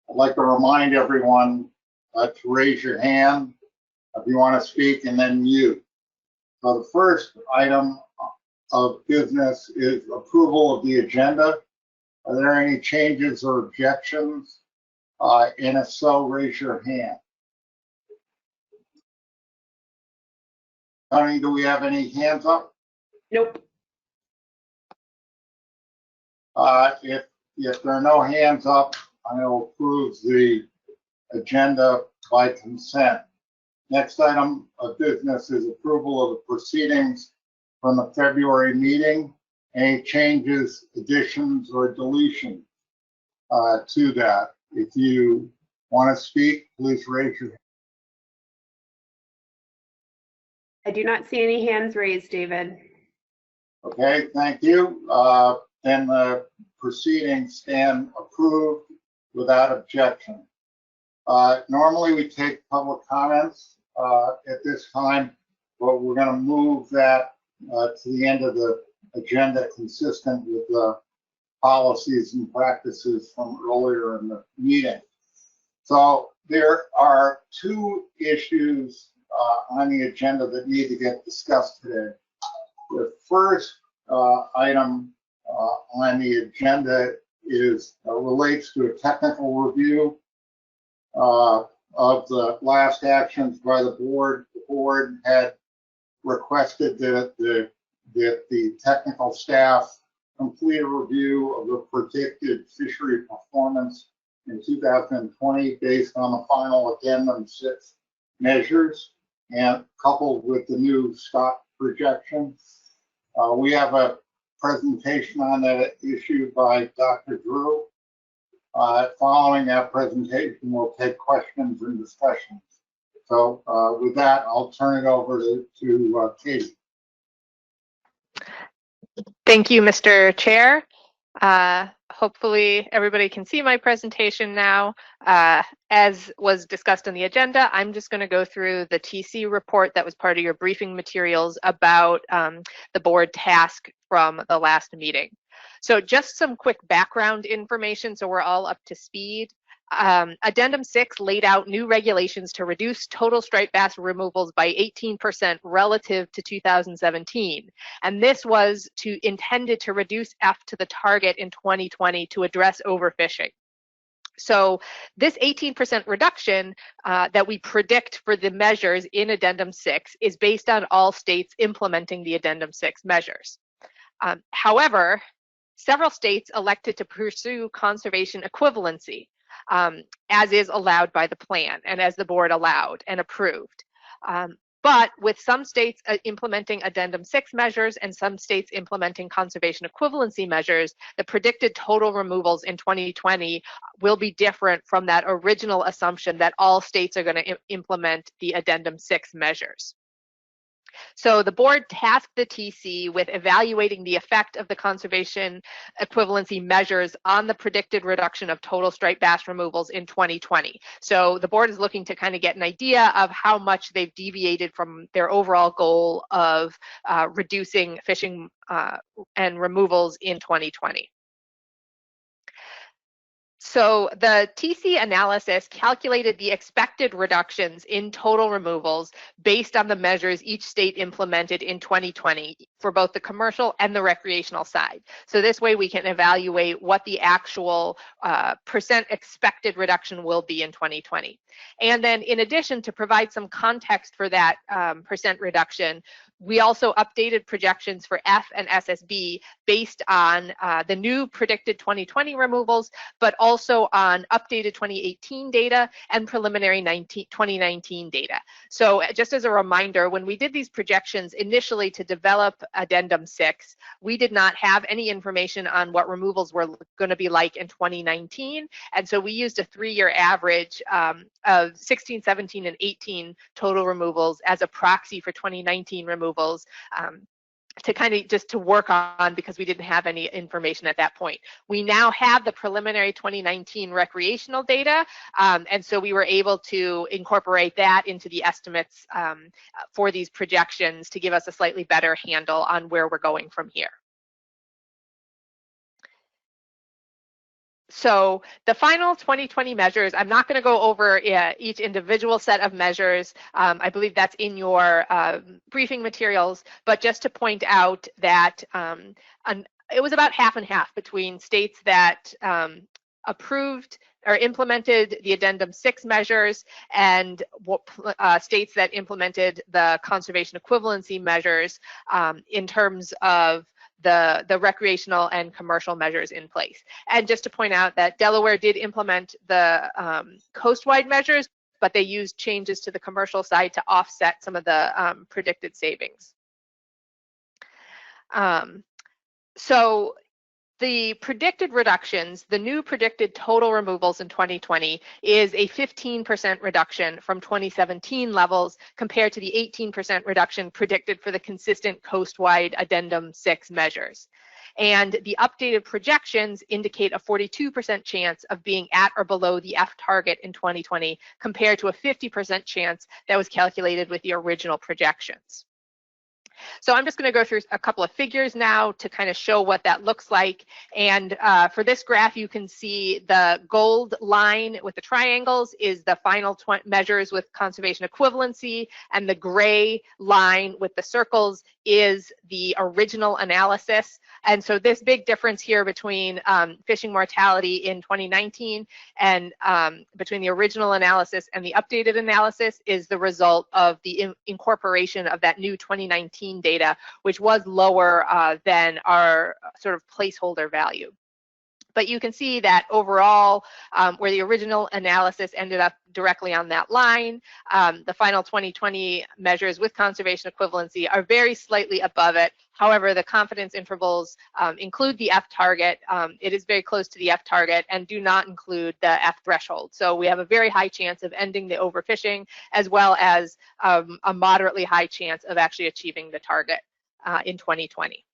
I'd like to remind everyone to raise your hand if you want to speak and then mute. So the first item of business is approval of the agenda. Are there any changes or objections? And if so, raise your hand. Tony, do we have any hands up? Nope. If there are no hands up, I will approve the agenda by consent. Next item of business is approval of the proceedings from the February meeting. Any changes, additions, or deletions to that? If you want to speak, please raise your hand. I do not see any hands raised, David. Okay, thank you. Then the proceedings stand approved without objection. Normally we take public comments at this time, but we're going to move that to the end of the agenda, consistent with the policies and practices from earlier in the meeting. So there are two issues on the agenda that need to get discussed today. The first item on the agenda is relates to a technical review of the last actions by the board. The board had requested that the technical staff complete a review of the predicted fishery performance in 2020 based on the final addendum 6 measures and coupled with the new stock projection. We have a presentation on that issued by Dr. Drew. Following that presentation, we'll take questions and discussions. So with that, I'll turn it over to Katie. Thank you, Mr. Chair. Hopefully everybody can see my presentation now. As was discussed on the agenda, I'm just going to go through the TC report that was part of your briefing materials about the board task from the last meeting. So just some quick background information so we're all up to speed. Addendum 6 laid out new regulations to reduce total striped bass removals by 18% relative to 2017. And this was intended to reduce F to the target in 2020 to address overfishing. So this 18% reduction that we predict for the measures in Addendum 6 is based on all states implementing the Addendum 6 measures. However, several states elected to pursue conservation equivalency, as is allowed by the plan and as the board allowed and approved. But with some states implementing Addendum 6 measures and some states implementing conservation equivalency measures, the predicted total removals in 2020 will be different from that original assumption that all states are going to implement the Addendum 6 measures. So the board tasked the TC with evaluating the effect of the conservation equivalency measures on the predicted reduction of total striped bass removals in 2020. So the board is looking to kind of get an idea of how much they've deviated from their overall goal of reducing fishing and removals in 2020. So the TC analysis calculated the expected reductions in total removals based on the measures each state implemented in 2020 for both the commercial and the recreational side. So this way we can evaluate what the actual percent expected reduction will be in 2020. And then in addition, to provide some context for that percent reduction, we also updated projections for F and SSB based on the new predicted 2020 removals, but also on updated 2018 data and preliminary 2019 data. So just as a reminder, when we did these projections initially to develop Addendum 6, we did not have any information on what removals were going to be like in 2019. And so we used a 3-year average of 16, 17, and 18 total removals as a proxy for 2019 removals to kind of just to work on, because we didn't have any information at that point. We now have the preliminary 2019 recreational data, and so we were able to incorporate that into the estimates for these projections to give us a slightly better handle on where we're going from here. So the final 2020 measures, I'm not going to go over each individual set of measures. I believe that's in your briefing materials, but just to point out that it was about half and half between states that approved or implemented the Addendum 6 measures and states that implemented the conservation equivalency measures in terms of the recreational and commercial measures in place. And just to point out that Delaware did implement the coastwide measures, but they used changes to the commercial side to offset some of the predicted savings. So the predicted reductions, the new predicted total removals in 2020 is a 15% reduction from 2017 levels compared to the 18% reduction predicted for the consistent coastwide Addendum 6 measures. And the updated projections indicate a 42% chance of being at or below the F target in 2020 compared to a 50% chance that was calculated with the original projections. So I'm just going to go through a couple of figures now to kind of show what that looks like. And for this graph, you can see the gold line with the triangles is the final measures with conservation equivalency, and the gray line with the circles is the original analysis. And so this big difference here between fishing mortality in 2019 and between the original analysis and the updated analysis is the result of the incorporation of that new 2019 data, which was lower than our sort of placeholder value. But you can see that overall, where the original analysis ended up directly on that line, the final 2020 measures with conservation equivalency are very slightly above it. However, the confidence intervals include the F target. It is very close to the F target and do not include the F threshold. So we have a very high chance of ending the overfishing, as well as a moderately high chance of actually achieving the target in 2020.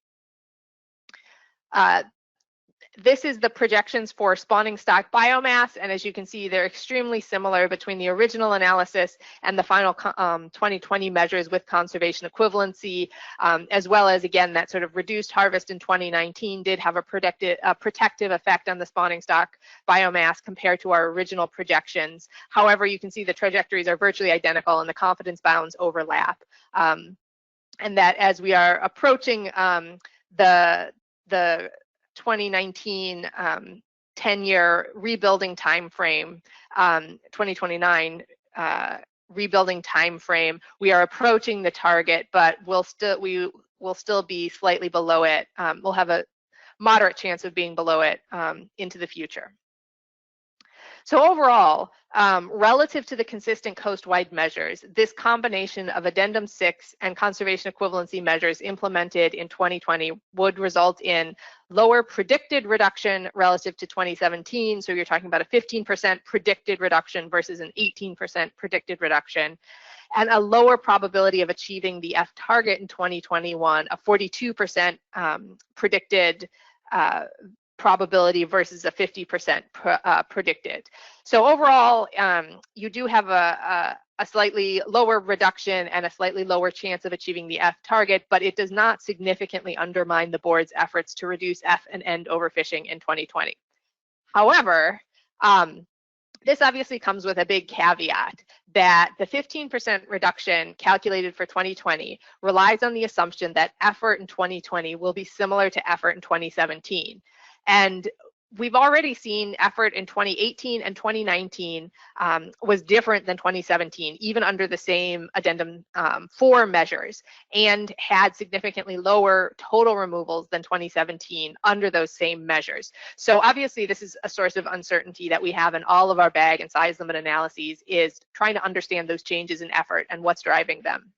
This is the projections for spawning stock biomass, and as you can see, they're extremely similar between the original analysis and the final 2020 measures with conservation equivalency, as well as, again, that sort of reduced harvest in 2019 did have a protective effect on the spawning stock biomass compared to our original projections. However, you can see the trajectories are virtually identical and the confidence bounds overlap. And that as we are approaching the 2019 10-year rebuilding time frame, 2029 rebuilding time frame, we are approaching the target, but we will still be slightly below it. We'll have a moderate chance of being below it into the future. So overall, relative to the consistent coastwide measures, this combination of Addendum 6 and conservation equivalency measures implemented in 2020 would result in lower predicted reduction relative to 2017. So you're talking about a 15% predicted reduction versus an 18% predicted reduction, and a lower probability of achieving the F target in 2021, a 42% predicted probability versus a 50% predicted. So overall, you do have a slightly lower reduction and a slightly lower chance of achieving the F target, but it does not significantly undermine the board's efforts to reduce F and end overfishing in 2020. However, this obviously comes with a big caveat that the 15% reduction calculated for 2020 relies on the assumption that effort in 2020 will be similar to effort in 2017. And we've already seen effort in 2018 and 2019 was different than 2017, even under the same Addendum 4 measures, and had significantly lower total removals than 2017 under those same measures. So obviously this is a source of uncertainty that we have in all of our bag and size limit analyses, is trying to understand those changes in effort and what's driving them.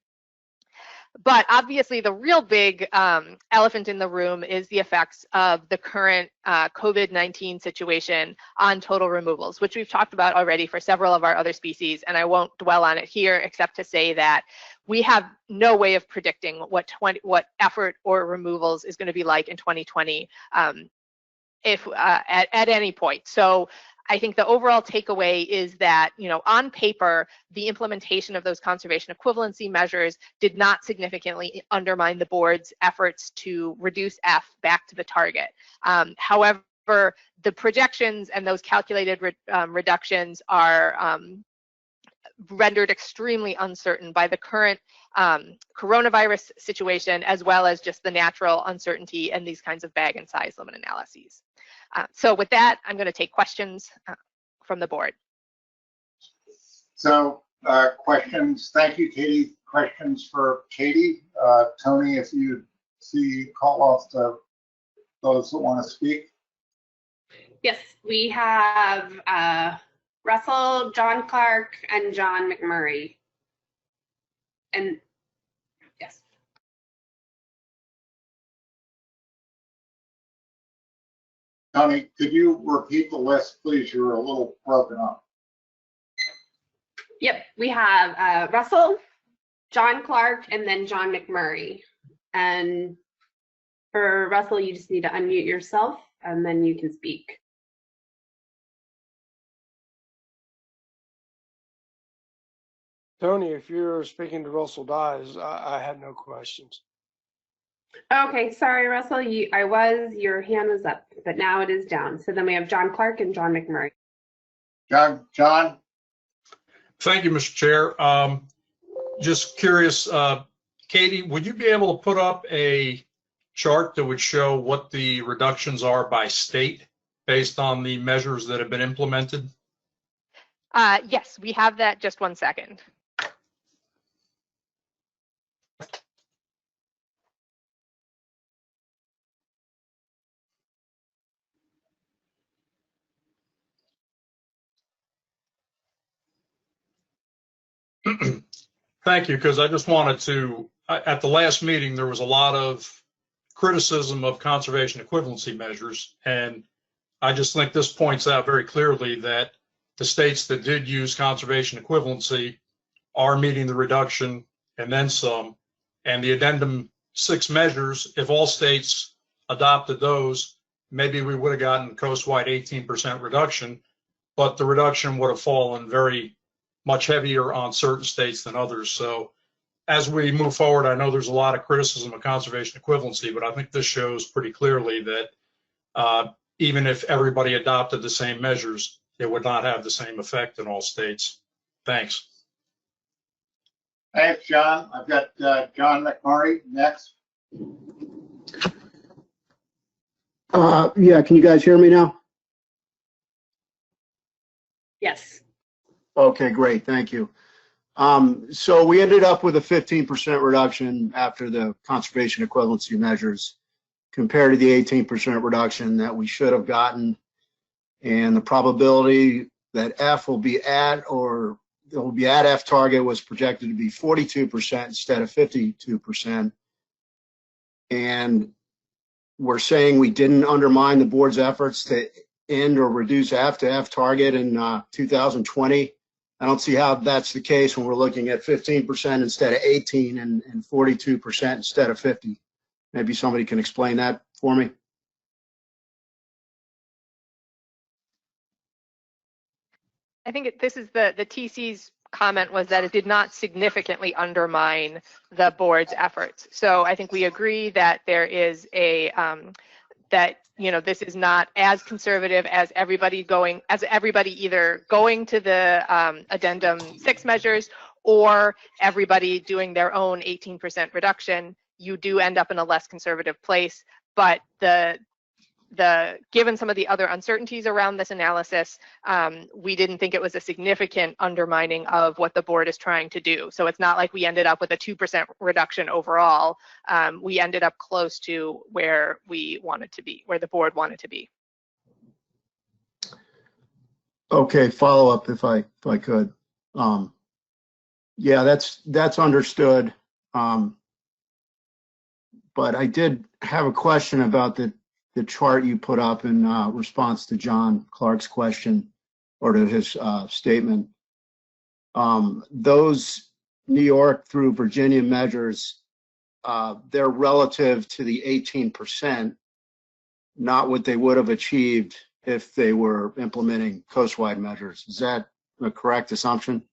But obviously the real big elephant in the room is the effects of the current COVID-19 situation on total removals, which we've talked about already for several of our other species, and I won't dwell on it here except to say that we have no way of predicting what effort or removals is going to be like in 2020 if at any point. So I think the overall takeaway is that, on paper, the implementation of those conservation equivalency measures did not significantly undermine the board's efforts to reduce F back to the target. However, For the projections and those calculated reductions are rendered extremely uncertain by the current coronavirus situation, as well as just the natural uncertainty and these kinds of bag and size limit analyses. So with that, I'm going to take questions from the board. So questions, thank you, Katie. Questions for Katie. Tony, if you see, call off those that want to speak. Yes, we have Russell, John Clark, and John McMurray. And yes. Tony, could you repeat the list, please? You were a little broken up. Yep, we have Russell, John Clark, and then John McMurray. And for Russell, you just need to unmute yourself, and then you can speak. Tony, if you're speaking to Russell Dyes, I had no questions. Okay, sorry, Russell. Your hand was up, but now it is down. So then we have John Clark and John McMurray. John? Thank you, Mr. Chair. Just curious, Katie, would you be able to put up a chart that would show what the reductions are by state based on the measures that have been implemented? Yes, we have that. Just one second. Thank you, because I just wanted to, at the last meeting, there was a lot of criticism of conservation equivalency measures, and I just think this points out very clearly that the states that did use conservation equivalency are meeting the reduction and then some, and the addendum 6 measures, if all states adopted those, maybe we would have gotten coastwide 18% reduction, but the reduction would have fallen very much heavier on certain states than others. So as we move forward, I know there's a lot of criticism of conservation equivalency, but I think this shows pretty clearly that even if everybody adopted the same measures, it would not have the same effect in all states. Thanks. Thanks, John. I've got John McMurray next. Yeah, can you guys hear me now? Yes. Okay, great, thank you. So we ended up with a 15% reduction after the conservation equivalency measures compared to the 18% reduction that we should have gotten. And the probability that F will be at or it will be at F target was projected to be 42% instead of 52%. And we're saying we didn't undermine the board's efforts to end or reduce F to F target in 2020. I don't see how that's the case when we're looking at 15% instead of 18 and 42% instead of 50. Maybe somebody can explain that for me. I think this is the TC's comment was that it did not significantly undermine the board's efforts. So I think we agree that there is a that this is not as conservative as everybody either going to the addendum 6 measures or everybody doing their own 18% reduction. You do end up in a less conservative place, but given some of the other uncertainties around this analysis, we didn't think it was a significant undermining of what the board is trying to do. So it's not like we ended up with a 2% reduction overall. We ended up close to where we wanted to be, where the board wanted to be. Okay, follow up if I could. Yeah, that's understood. But I did have a question about the chart you put up in response to John Clark's question or to his statement. Those New York through Virginia measures, they're relative to the 18%, not what they would have achieved if they were implementing coastwide measures. Is that a correct assumption?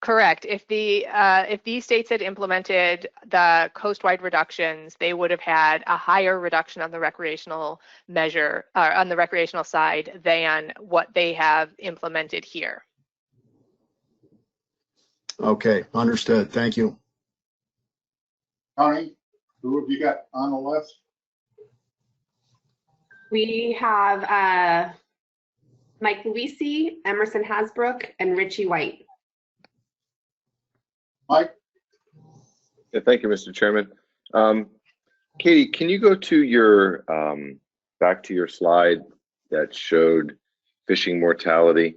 Correct. If these states had implemented the coast-wide reductions, they would have had a higher reduction on the recreational measure, on the recreational side, than what they have implemented here. Okay, understood. Thank you. Tony, who have you got on the list? We have Mike Luisi, Emerson Hasbrook, and Richie White. Mike? Yeah, thank you, Mr. Chairman. Katie, can you go to your back to your slide that showed fishing mortality?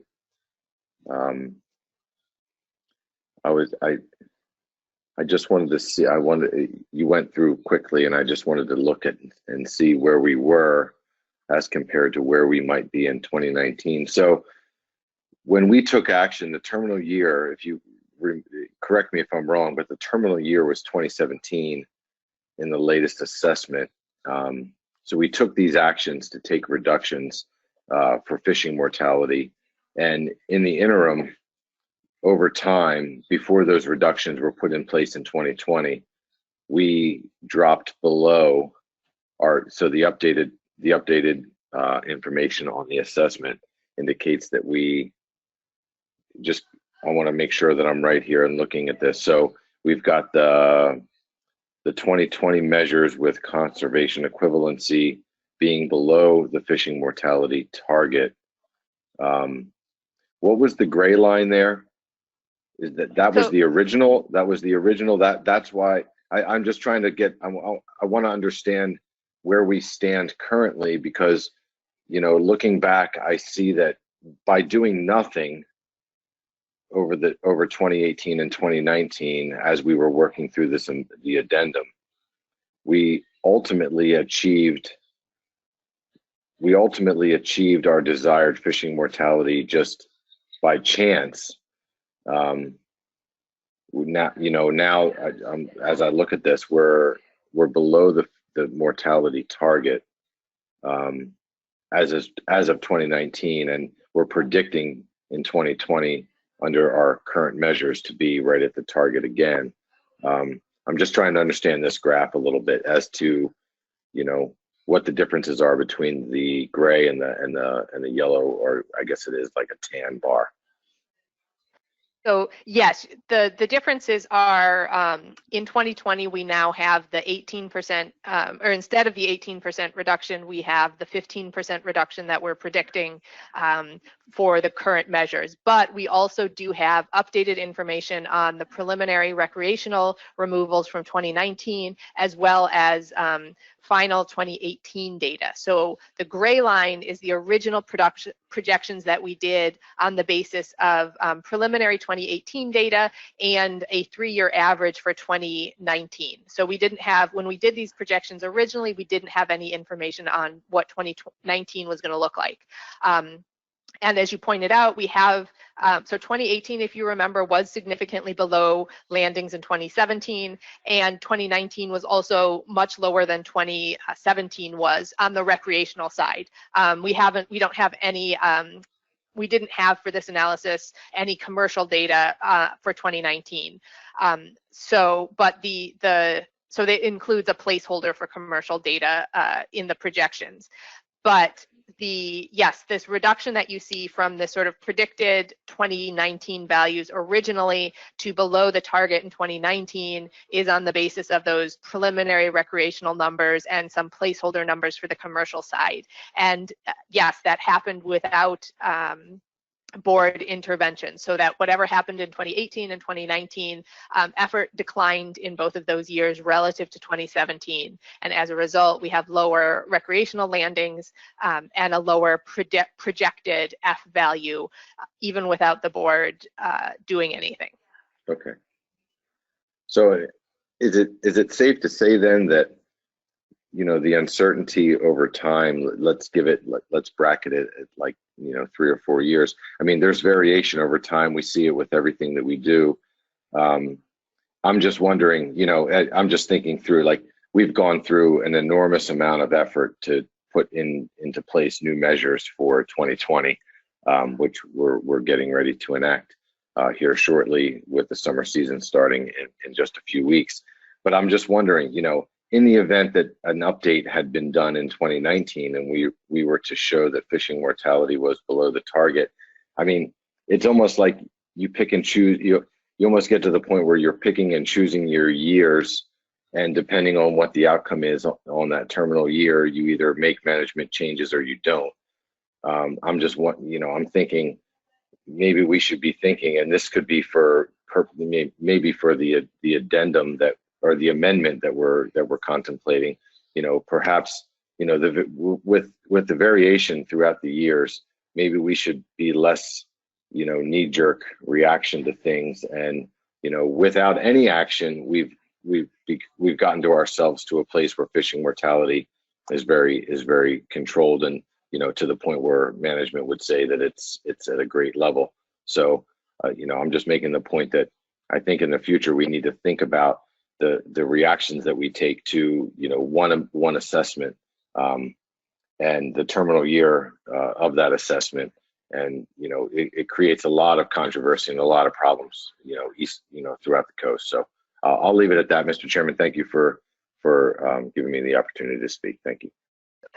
I just wanted to see. You went through quickly, and I just wanted to look at and see where we were as compared to where we might be in 2019. So when we took action, the terminal year, if you correct me if I'm wrong, but the terminal year was 2017 in the latest assessment. So we took these actions to take reductions for fishing mortality. And in the interim, over time, before those reductions were put in place in 2020, we dropped below so the updated information on the assessment indicates that I want to make sure that I'm right here and looking at this. So we've got the 2020 measures with conservation equivalency being below the fishing mortality target. What was the gray line there? Is that was the original? That was the original. That's why I'm just trying to get. I want to understand where we stand currently, because looking back, I see that by doing nothing over 2018 and 2019, as we were working through this and the addendum, we ultimately achieved our desired fishing mortality just by chance. Now as I look at this, we're below the mortality target as of 2019, and we're predicting in 2020 under our current measures to be right at the target again. I'm just trying to understand this graph a little bit as to what the differences are between the gray and the yellow, or I guess it is like a tan bar. So yes, the differences are in 2020, we now have the 18%, or instead of the 18% reduction, we have the 15% reduction that we're predicting for the current measures. But we also do have updated information on the preliminary recreational removals from 2019, as well as final 2018 data. So the gray line is the original projections that we did on the basis of preliminary 2018 data and a 3-year average for 2019. So we didn't have, when we did these projections originally, we didn't have any information on what 2019 was going to look like. And as you pointed out, we have, so 2018, if you remember, was significantly below landings in 2017, and 2019 was also much lower than 2017 was on the recreational side. We don't have any, we didn't have for this analysis any commercial data for 2019. So that includes a placeholder for commercial data in the projections. But yes, this reduction that you see from the sort of predicted 2019 values originally to below the target in 2019 is on the basis of those preliminary recreational numbers and some placeholder numbers for the commercial side. And yes, that happened without board intervention, so that whatever happened in 2018 and 2019, effort declined in both of those years relative to 2017. And as a result, we have lower recreational landings and a lower projected F value, even without the board doing anything. Okay. So is it safe to say then that the uncertainty over time, let's bracket it at like 3 or 4 years. I mean, there's variation over time. We see it with everything that we do. I'm just wondering, I'm just thinking through, like, we've gone through an enormous amount of effort to put into place new measures for 2020, which we're getting ready to enact. here shortly with the summer season starting in just a few weeks. But I'm just wondering, you know, in the event that an update had been done in 2019 and we were to show that fishing mortality was below the target, I mean, it's almost like you pick and choose. You almost get to the point where you're picking and choosing your years, and depending on what the outcome is on that terminal year, you either make management changes or you don't. I'm just I'm thinking maybe we should be thinking, and this could be for maybe for the addendum that, or the amendment that we're contemplating. You know, perhaps, you know, with the variation throughout the years, maybe we should be less, you know, knee-jerk reaction to things, and, you know, without any action, we've gotten to ourselves to a place where fishing mortality is very controlled, and, you know, to the point where management would say that it's at a great level. So, you know, I'm just making the point that I think in the future we need to think about the reactions that we take to, you know, one assessment, and the terminal year of that assessment. And, you know, it creates a lot of controversy and a lot of problems, you know, throughout the coast. So I'll leave it at that, Mr. Chairman. Thank you for giving me the opportunity to speak. Thank you.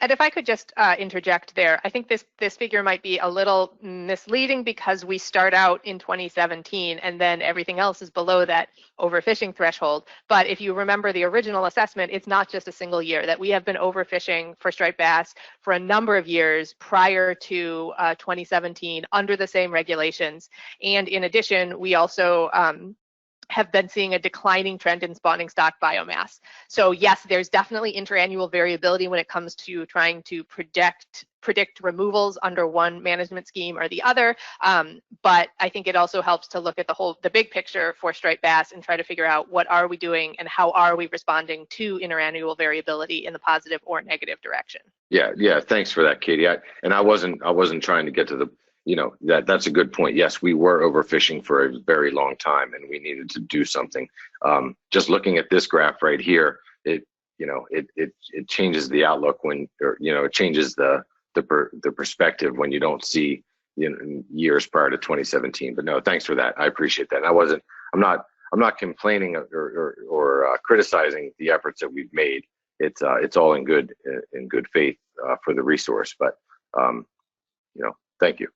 And if I could just interject there, I think this figure might be a little misleading because we start out in 2017 and then everything else is below that overfishing threshold. But if you remember the original assessment, it's not just a single year, that we have been overfishing for striped bass for a number of years prior to 2017 under the same regulations. And in addition, we also have been seeing a declining trend in spawning stock biomass. So yes, there's definitely interannual variability when it comes to trying to predict removals under one management scheme or the other. But I think it also helps to look at the big picture for striped bass and try to figure out what are we doing and how are we responding to interannual variability in the positive or negative direction. Yeah. Thanks for that, Katie. I wasn't trying to get to the, you know, that's a good point. Yes, we were overfishing for a very long time and we needed to do something. Just looking at this graph right here, it changes the outlook when, or, you know, it changes the perspective when you don't see, you know, years prior to 2017. But no, thanks for that. I appreciate that. And I'm not complaining or criticizing the efforts that we've made. It's all in good faith for the resource. But you know, thank you.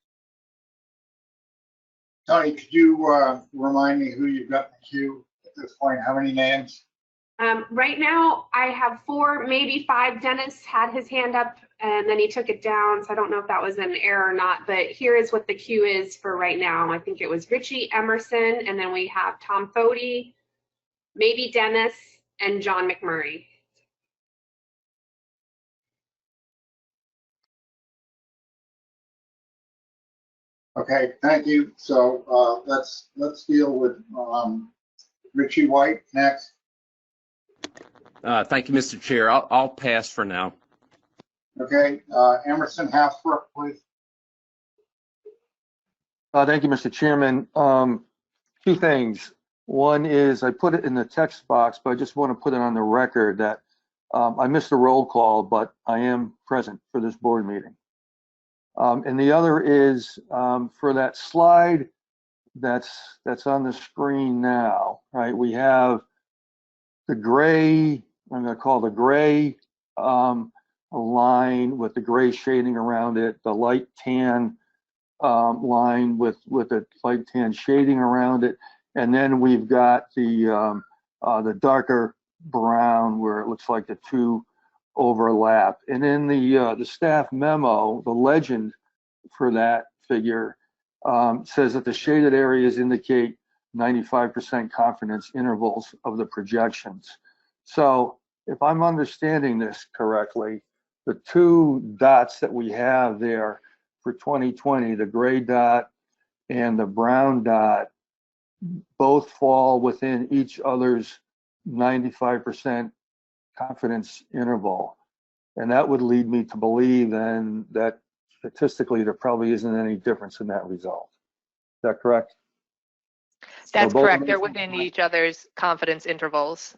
Tony, could you remind me who you've got in the queue at this point? How many names? Right now, I have 4, maybe 5. Dennis had his hand up and then he took it down, so I don't know if that was an error or not, but here is what the queue is for right now. I think it was Richie, Emerson, and then we have Tom Fody, maybe Dennis, and John McMurray. Okay, thank you. So let's deal with Richie White next. Thank you, Mr. Chair. I'll pass for now. Okay, Emerson Hasbrook, please. Thank you, Mr. Chairman. 2 things. One is I put it in the text box, but I just want to put it on the record that I missed the roll call, but I am present for this board meeting. And the other is for that slide that's on the screen now, right? We have the gray, I'm going to call the gray line with the gray shading around it, the light tan line with the light tan shading around it, and then we've got the darker brown where it looks like the 2 overlap. And in the staff memo, the legend for that figure says that the shaded areas indicate 95% confidence intervals of the projections. So if I'm understanding this correctly, the 2 dots that we have there for 2020, the gray dot and the brown dot, both fall within each other's 95% confidence interval. And that would lead me to believe then that statistically there probably isn't any difference in that result. Is that correct? That's correct. They're within each other's confidence intervals.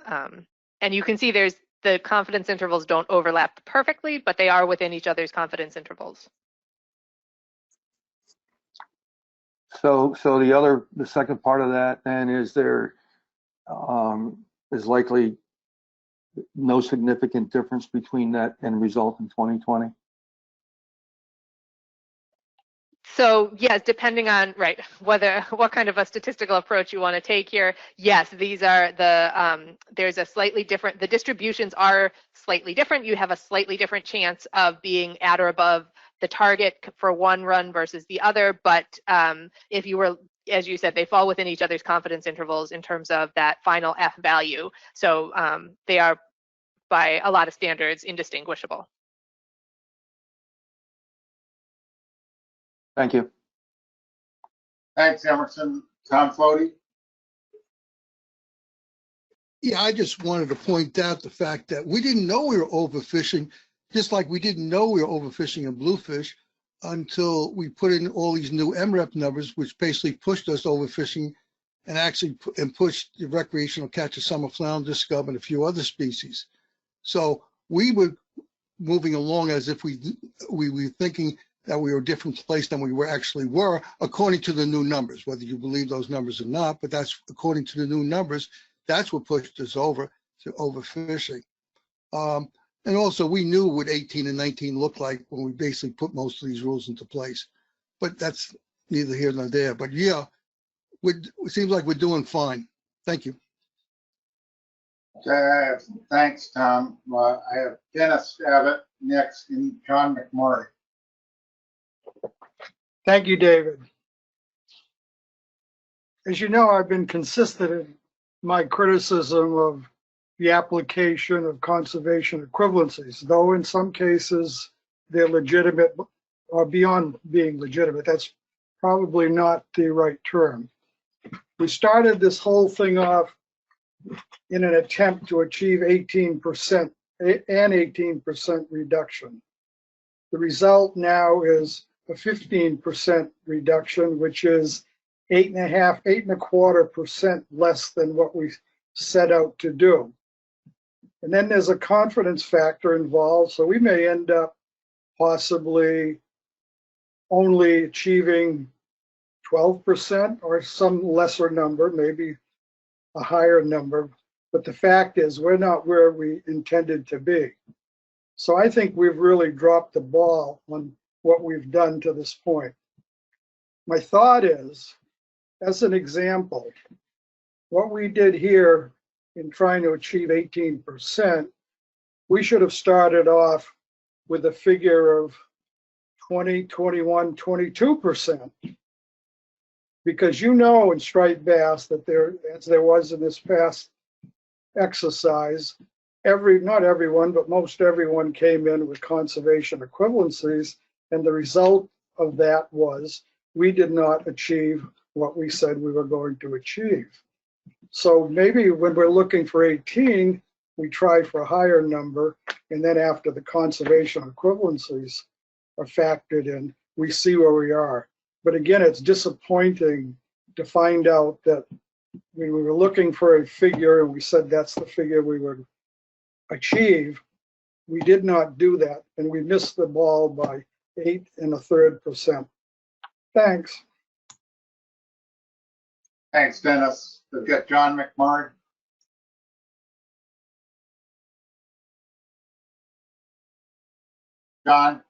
And you can see the confidence intervals don't overlap perfectly, but they are within each other's confidence intervals. So the second part of that then is there is likely no significant difference between that end result in 2020? So yes, depending on, right, what kind of a statistical approach you want to take here, yes, these are there's a slightly different, the distributions are slightly different. You have a slightly different chance of being at or above the target for one run versus the other. But if you were, as you said, they fall within each other's confidence intervals in terms of that final F value. So they are, by a lot of standards, indistinguishable. Thank you. Thanks, Emerson. Tom Floody? Yeah, I just wanted to point out the fact that we didn't know we were overfishing, just like we didn't know we were overfishing in bluefish until we put in all these new MREP numbers, which basically pushed us overfishing and actually pushed the recreational catch of summer flounder, scub, and a few other species. So we were moving along as if we were thinking that we were a different place than we actually were, according to the new numbers, whether you believe those numbers or not, but that's according to the new numbers. That's what pushed us over to overfishing. And also we knew what 18 and 19 looked like when we basically put most of these rules into place, but that's neither here nor there. But yeah, it seems like we're doing fine. Thank you. Thanks, Tom. I have Dennis Abbott next and John McMurray. Thank you, David. As you know, I've been consistent in my criticism of the application of conservation equivalencies, though in some cases they're legitimate or beyond being legitimate. That's probably not the right term. We started this whole thing off in an attempt to achieve 18% reduction. The result now is a 15% reduction, which is 8.25% less than what we set out to do. And then there's a confidence factor involved, so we may end up possibly only achieving 12% or some lesser number, maybe a higher number. But the fact is, we're not where we intended to be. So I think we've really dropped the ball on what we've done to this point. My thought is, as an example, what we did here in trying to achieve 18%, we should have started off with a figure of 20, 21, 22%. Because you know in striped bass that as there was in this past exercise, not everyone, but most everyone came in with conservation equivalencies, and the result of that was we did not achieve what we said we were going to achieve. So maybe when we're looking for 18, we try for a higher number, and then after the conservation equivalencies are factored in, we see where we are. But again, it's disappointing to find out that we were looking for a figure and we said that's the figure we would achieve. We did not do that, and we missed the ball by 8 1/3%. Thanks. Thanks, Dennis. We'll get John McMurray. John?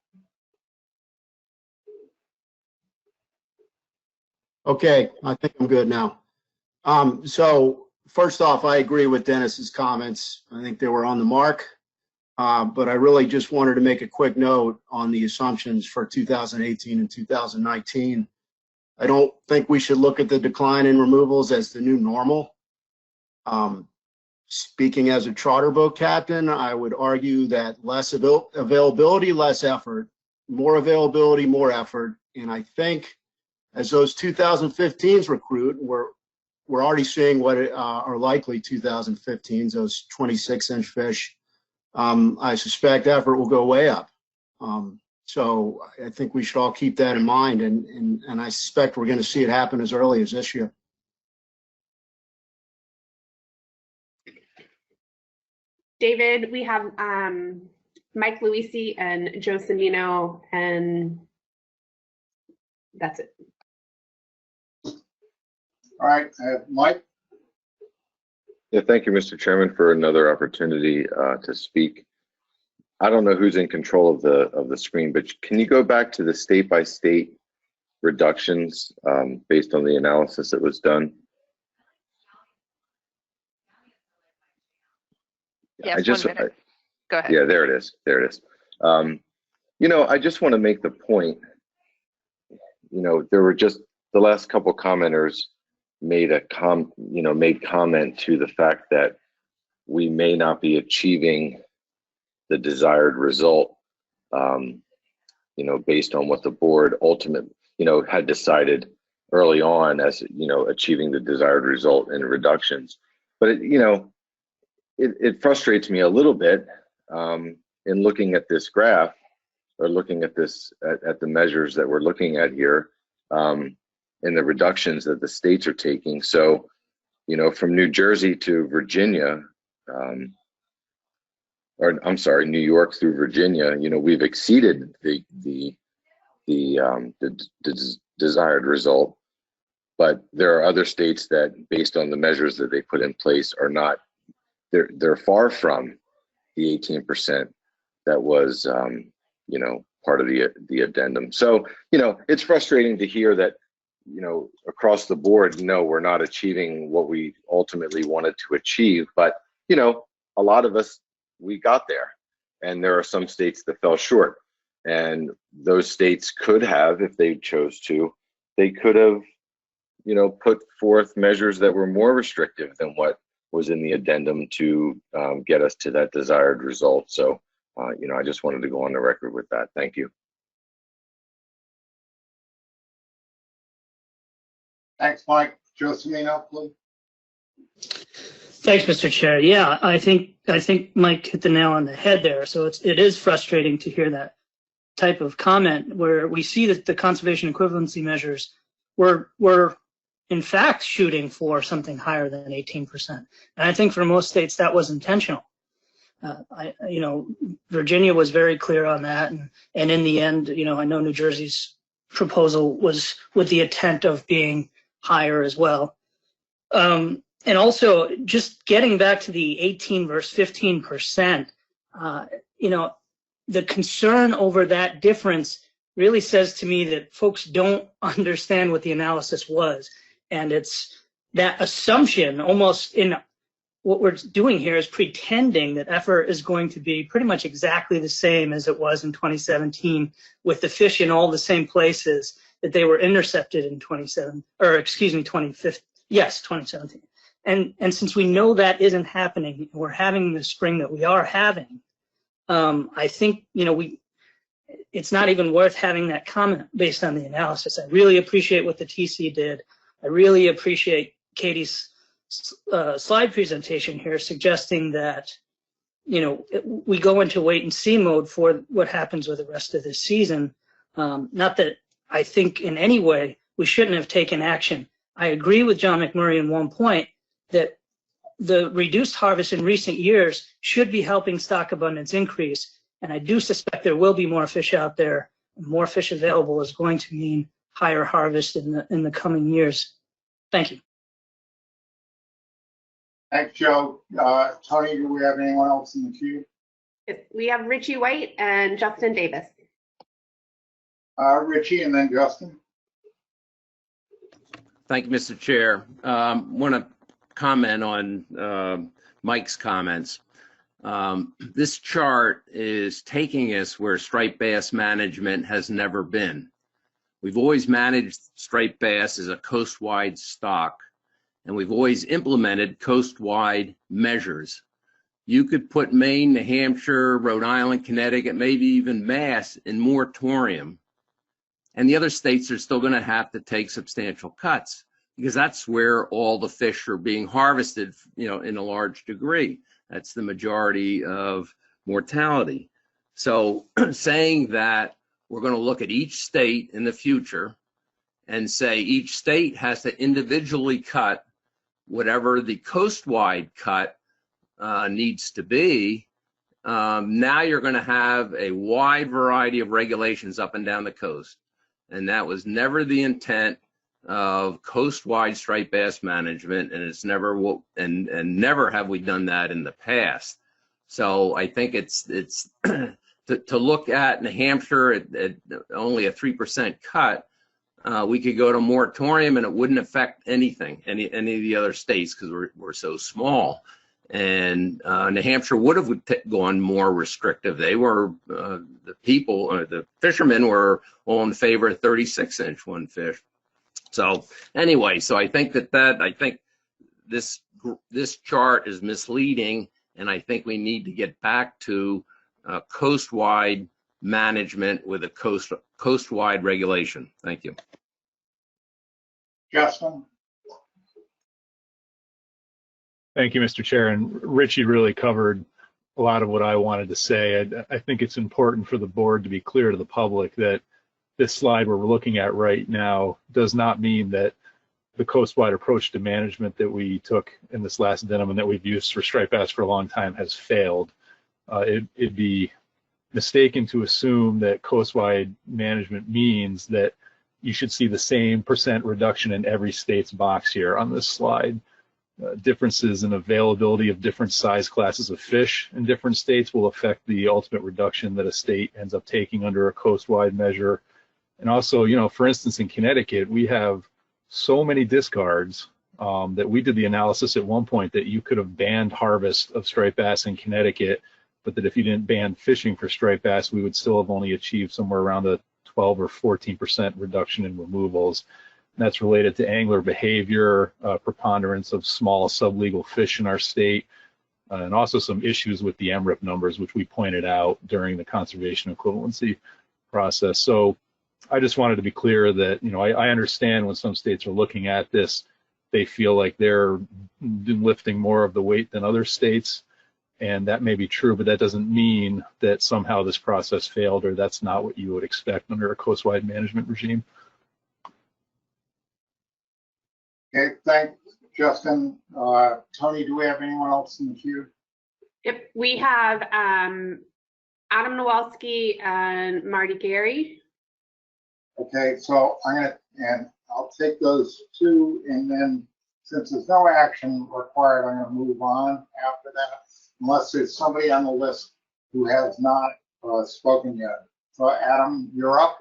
Okay, I think I'm good now. So first off, I agree with Dennis's comments. I think they were on the mark, but I really just wanted to make a quick note on the assumptions for 2018 and 2019. I don't think we should look at the decline in removals as the new normal. Speaking as a charter boat captain, I would argue that less availability, less effort, more availability, more effort. And I think as those 2015s recruit, we're already seeing what are likely 2015s, those 26-inch fish. I suspect effort will go way up. So I think we should all keep that in mind, and I suspect we're going to see it happen as early as this year. David, we have Mike Luisi and Joe Cimino, and that's it. All right, Mike? Yeah, thank you, Mr. Chairman, for another opportunity to speak. I don't know who's in control of the screen, but can you go back to the state by state reductions based on the analysis that was done? Yes, 1 minute. Go ahead. Yeah, there it is. There it is. You know, I just want to make the point, you know, there were just the last couple commenters made made comment to the fact that we may not be achieving the desired result, you know, based on what the board ultimately, you know, had decided early on as, you know, achieving the desired result in reductions. But, it frustrates me a little bit in looking at this graph or looking at this, at the measures that we're looking at here and the reductions that the states are taking. So, you know, from New Jersey to Virginia, or I'm sorry, New York through Virginia, you know, we've exceeded the desired result, but there are other states that, based on the measures that they put in place, are not. They're far from the 18% that was, you know, part of the addendum. So, you know, it's frustrating to hear that, you know, across the board, no, we're not achieving what we ultimately wanted to achieve. But, you know, a lot of us, we got there, and there are some states that fell short, and those states could have, if they chose to, they could have, you know, put forth measures that were more restrictive than what was in the addendum to get us to that desired result. So, you know, I just wanted to go on the record with that. Thank you. Thanks, Mike. Josemino, please. Thanks, Mr. Chair. Yeah, I think Mike hit the nail on the head there. So it is frustrating to hear that type of comment where we see that the conservation equivalency measures were in fact shooting for something higher than 18%. And I think for most states that was intentional. You know, Virginia was very clear on that, and in the end, you know, I know New Jersey's proposal was with the intent of being higher as well. And also, just getting back to the 18 versus 15%, you know, the concern over that difference really says to me that folks don't understand what the analysis was. And it's that assumption, almost in what we're doing here is pretending that effort is going to be pretty much exactly the same as it was in 2017, with the fish in all the same places that they were intercepted in 2015. Yes, 2017. And since we know that isn't happening, we're having the spring that we are having. I think, you know, it's not even worth having that comment based on the analysis. I really appreciate what the TC did. I really appreciate Katie's slide presentation here, suggesting that, you know, we go into wait and see mode for what happens with the rest of this season. Not that I think in any way we shouldn't have taken action. I agree with John McMurray in one point that the reduced harvest in recent years should be helping stock abundance increase. And I do suspect there will be more fish out there. More fish available is going to mean higher harvest in the coming years. Thank you. Thanks, Joe. Tony, do we have anyone else in the queue? We have Richie White and Justin Davis. Richie and then Justin. Thank you, Mr. Chair. Want to comment on Mike's comments. This chart is taking us where striped bass management has never been. We've always managed striped bass as a coast-wide stock, and we've always implemented coast-wide measures. You could put Maine, New Hampshire, Rhode Island, Connecticut, maybe even Mass in moratorium, and the other states are still going to have to take substantial cuts because that's where all the fish are being harvested, you know, in a large degree. That's the majority of mortality. So saying that we're going to look at each state in the future and say each state has to individually cut whatever the coast-wide cut needs to be, now you're going to have a wide variety of regulations up and down the coast. And that was never the intent of coast-wide striped bass management, and it's never and never have we done that in the past. So I think it's to look at New Hampshire at only a 3% cut. We could go to moratorium and it wouldn't affect anything, any of the other states, because we're so small. And New Hampshire would have gone more restrictive. They were the fishermen were all in favor of 36-inch one fish. So anyway, so I think I think this chart is misleading, and I think we need to get back to coast-wide management with a coast-wide regulation. Thank you. Justin? Thank you, Mr. Chair. And Richie really covered a lot of what I wanted to say. I think it's important for the board to be clear to the public that this slide we're looking at right now does not mean that the coast-wide approach to management that we took in this last addendum and that we've used for striped bass for a long time has failed. It'd be mistaken to assume that coast-wide management means that you should see the same % reduction in every state's box here on this slide. Differences in availability of different size classes of fish in different states will affect the ultimate reduction that a state ends up taking under a coast-wide measure. And also, you know, for instance, in Connecticut, we have so many discards that we did the analysis at one point that you could have banned harvest of striped bass in Connecticut, but that if you didn't ban fishing for striped bass, we would still have only achieved somewhere around a 12 or 14% reduction in removals. And that's related to angler behavior, preponderance of small sublegal fish in our state, and also some issues with the MRIP numbers, which we pointed out during the conservation equivalency process. So I just wanted to be clear that, you know, I understand when some states are looking at this, they feel like they're lifting more of the weight than other states. And that may be true, but that doesn't mean that somehow this process failed or that's not what you would expect under a coast-wide management regime. Okay, thanks, Justin. Tony, do we have anyone else in the queue? Yep, we have Adam Nowalski and Marty Gary. Okay, so I'll take those two, and then since there's no action required, I'm gonna move on after that, unless there's somebody on the list who has not spoken yet. So Adam, you're up.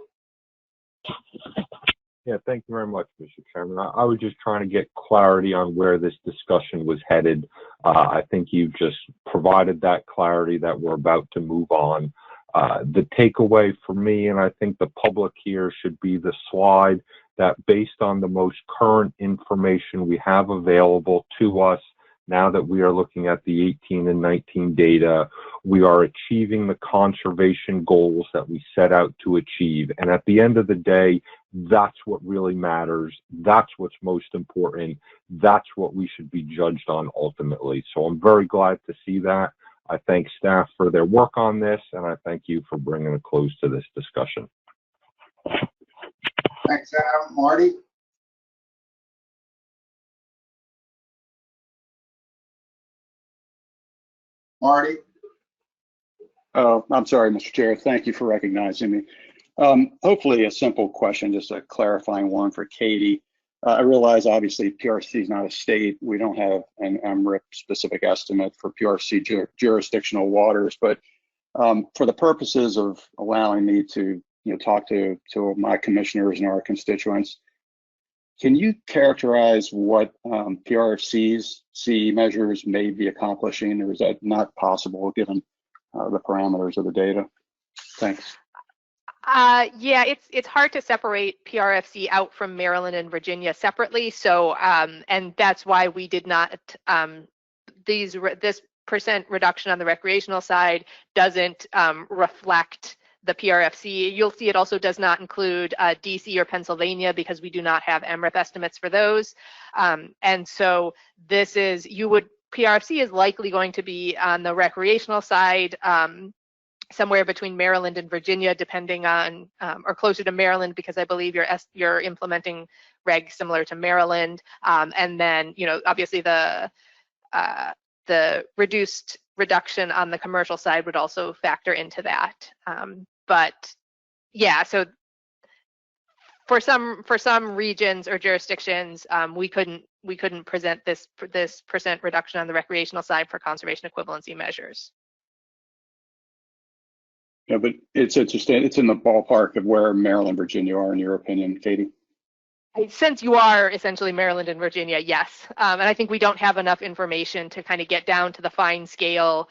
Yeah, thank you very much, Mr. Chairman. I was just trying to get clarity on where this discussion was headed. I think you've just provided that clarity that we're about to move on. The takeaway for me, and I think the public here, should be the slide that based on the most current information we have available to us, now that we are looking at the 18 and 19 data, we are achieving the conservation goals that we set out to achieve. And at the end of the day, that's what really matters. That's what's most important. That's what we should be judged on ultimately. So I'm very glad to see that. I thank staff for their work on this, and I thank you for bringing a close to this discussion. Thanks, Adam. Marty? Marty? Oh, I'm sorry, Mr. Chair. Thank you for recognizing me. Hopefully a simple question, just a clarifying one for Katie. I realize obviously PRC is not a state. We don't have an MRIP specific estimate for PRC jurisdictional waters, but for the purposes of allowing me to talk to my commissioners and our constituents, can you characterize what PRC's CE measures may be accomplishing, or is that not possible given the parameters of the data? Thanks. Yeah, it's hard to separate PRFC out from Maryland and Virginia separately. So, and that's why we did not, this % reduction on the recreational side doesn't reflect the PRFC. You'll see it also does not include DC or Pennsylvania because we do not have MRIP estimates for those. And so this is, PRFC is likely going to be on the recreational side, somewhere between Maryland and Virginia, depending on, or closer to Maryland, because I believe you're implementing regs similar to Maryland. And then, obviously the reduction on the commercial side would also factor into that. But yeah, so for some regions or jurisdictions, we couldn't present this percent reduction on the recreational side for conservation equivalency measures. Yeah, but it's interesting. It's in the ballpark of where Maryland, Virginia are, in your opinion, Katie. Since you are essentially Maryland and Virginia, yes. And I think we don't have enough information to kind of get down to the fine scale.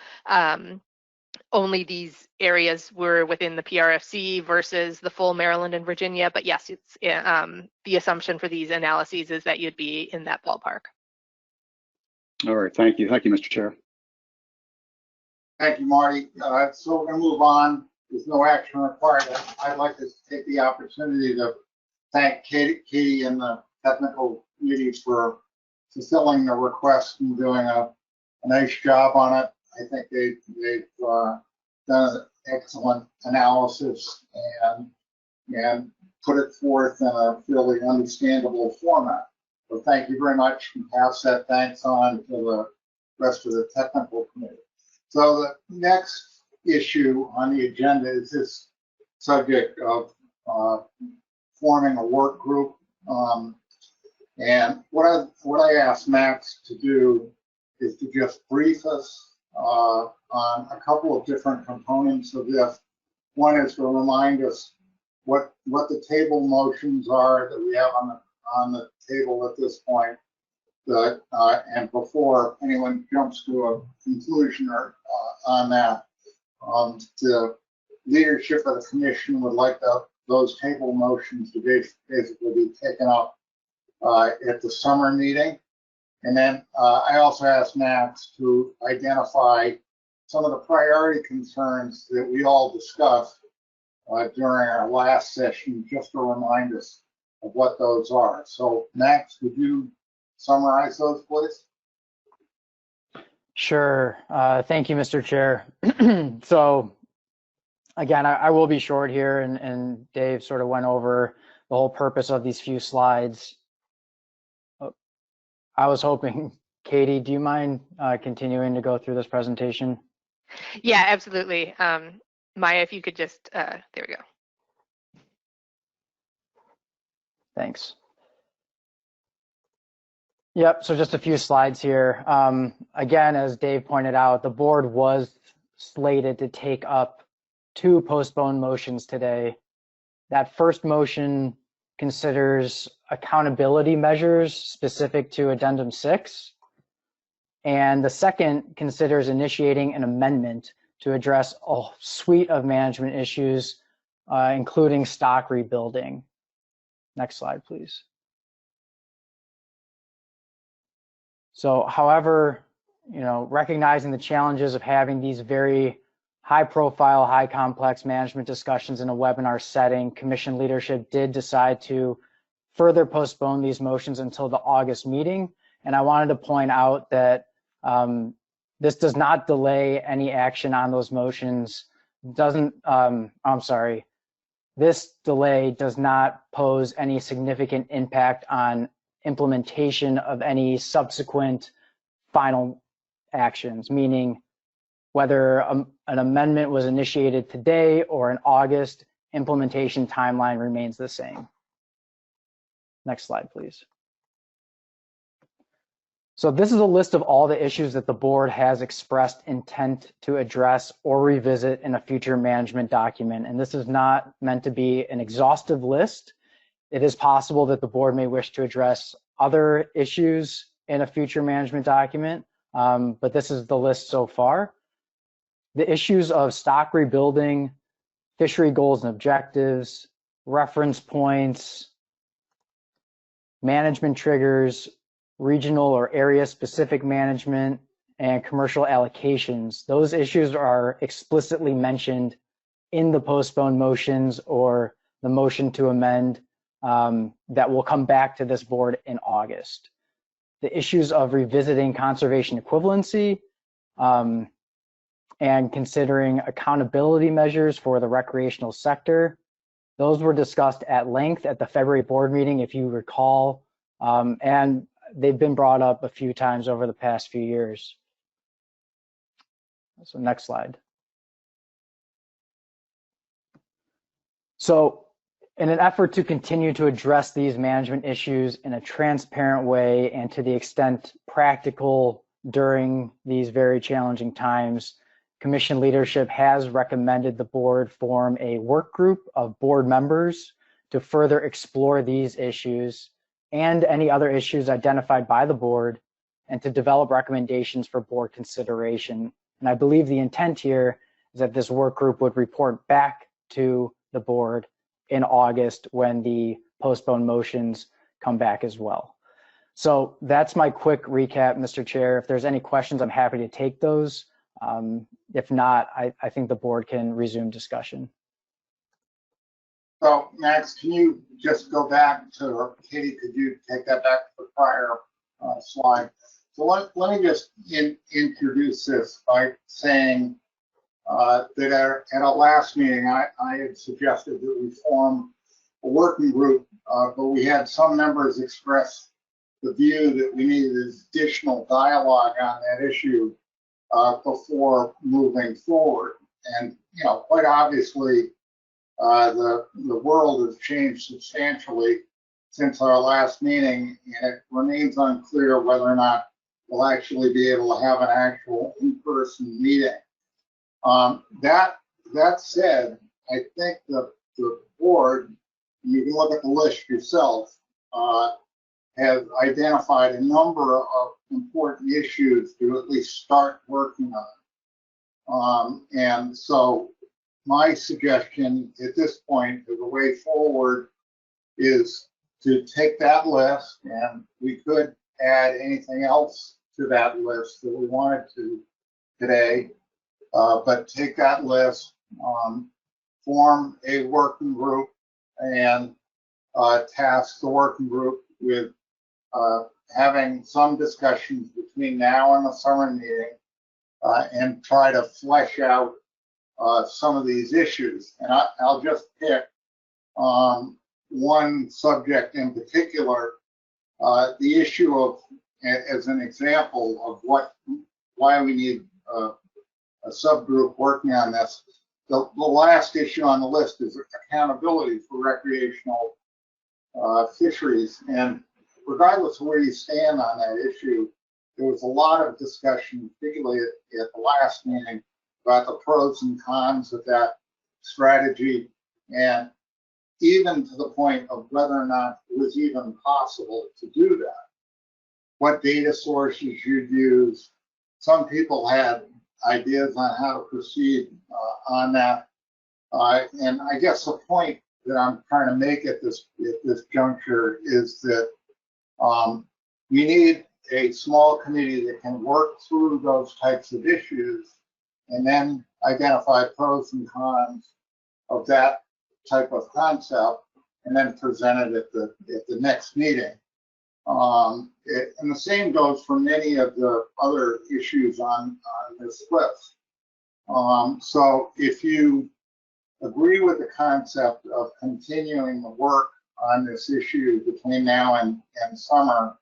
Only these areas were within the PRFC versus the full Maryland and Virginia. But yes, it's the assumption for these analyses is that you'd be in that ballpark. All right, thank you. Thank you, Mr. Chair. Thank you, Marty. So we're going to move on. There's no action required. I'd like to take the opportunity to thank Katie and the technical committee for fulfilling the request and doing a nice job on it. I think they've done an excellent analysis and put it forth in a fairly understandable format. So thank you very much, and pass that thanks on to the rest of the technical committee. So the next issue on the agenda is this subject of forming a work group. And what I asked Max to do is to just brief us on a couple of different components of this. One is to remind us what the table motions are that we have on the table at this point. And before anyone jumps to a conclusion on that, the leadership of the commission would like those table motions to basically be taken up at the summer meeting. And then I also asked Max to identify some of the priority concerns that we all discussed during our last session, just to remind us of what those are. So Max, would you summarize those, please? Sure. Thank you, Mr. Chair. So again, I will be short here, and Dave sort of went over the whole purpose of these few slides. I was hoping, Katie, do you mind continuing to go through this presentation? Yeah, absolutely. Maya, if you could just, there we go. Thanks. Yep, so just a few slides here. Again, as Dave pointed out, the board was slated to take up 2 postponed motions today. That first motion considers accountability measures specific to Addendum 6. And the second considers initiating an amendment to address a suite of management issues, including stock rebuilding. Next slide, please. So, however, recognizing the challenges of having these very high profile, high complex management discussions in a webinar setting, commission leadership did decide to further postpone these motions until the August meeting. And I wanted to point out that this does not delay any action on those motions. This delay does not pose any significant impact on implementation of any subsequent final actions, meaning whether an amendment was initiated today or in August, implementation timeline remains the same. Next slide, please. So this is a list of all the issues that the board has expressed intent to address or revisit in a future management document. And this is not meant to be an exhaustive list. It is possible that the board may wish to address other issues in a future management document, but this is the list so far. The issues of stock rebuilding, fishery goals and objectives, reference points, management triggers, regional or area specific management, and commercial allocations. Those issues are explicitly mentioned in the postponed motions or the motion to amend that will come back to this board in August. The issues of revisiting conservation equivalency and considering accountability measures for the recreational sector, those were discussed at length at the February board meeting, if you recall, and they've been brought up a few times over the past few years. So next slide. So In an effort to continue to address these management issues in a transparent way and to the extent practical during these very challenging times, Commission leadership has recommended the board form a work group of board members to further explore these issues and any other issues identified by the board and to develop recommendations for board consideration. And I believe the intent here is that this work group would report back to the board in August when the postponed motions come back as well. So that's my quick recap, Mr. Chair. If there's any questions, I'm happy to take those. If not, I think the board can resume discussion. So Max, can you just go back to, Katie, could you take that back to the prior slide? So let me just introduce this by saying that at our last meeting, I had suggested that we form a working group, but we had some members express the view that we needed additional dialogue on that issue before moving forward. And, you know, quite obviously, the world has changed substantially since our last meeting, and it remains unclear whether or not we'll actually be able to have an actual in-person meeting. That said, I think the board, you can look at the list yourself, have identified a number of important issues to at least start working on. And so my suggestion at this point as a way forward is to take that list, and we could add anything else to that list that we wanted to today, but take that list, form a working group, and task the working group with having some discussions between now and the summer meeting and try to flesh out some of these issues. And I'll just pick one subject in particular, the issue of, as an example of why we need a subgroup working on this. The last issue on the list is accountability for recreational fisheries. And regardless of where you stand on that issue, there was a lot of discussion, particularly at the last meeting, about the pros and cons of that strategy, and even to the point of whether or not it was even possible to do that. What data sources you'd use. Some people had ideas on how to proceed on that. And I guess the point that I'm trying to make at this juncture is that we need a small committee that can work through those types of issues and then identify pros and cons of that type of concept and then present it at the next meeting. And the same goes for many of the other issues on this list. So if you agree with the concept of continuing the work on this issue between now and summer,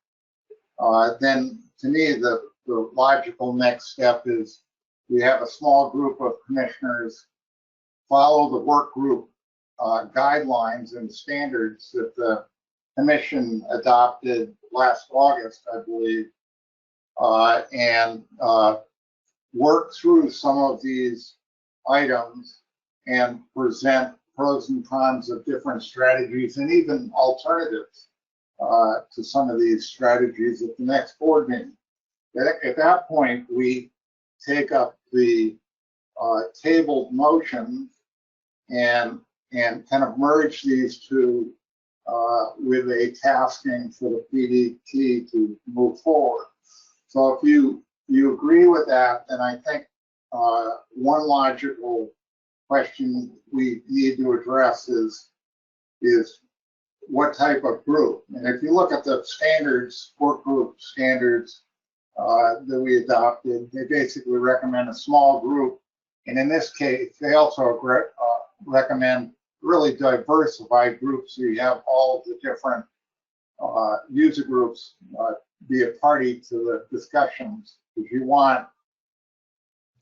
then to me the logical next step is we have a small group of commissioners follow the work group guidelines and standards that the Commission adopted last August, I believe, and work through some of these items and present pros and cons of different strategies and even alternatives to some of these strategies at the next board meeting. At that point, we take up the tabled motions and kind of merge these two with a tasking for the PDT to move forward. So if you agree with that, then I think one logical question we need to address is what type of group. And if you look at the standards, work group standards that we adopted, they basically recommend a small group. And in this case, they also recommend really diversified groups, so you have all of the different user groups be a party to the discussions, because you want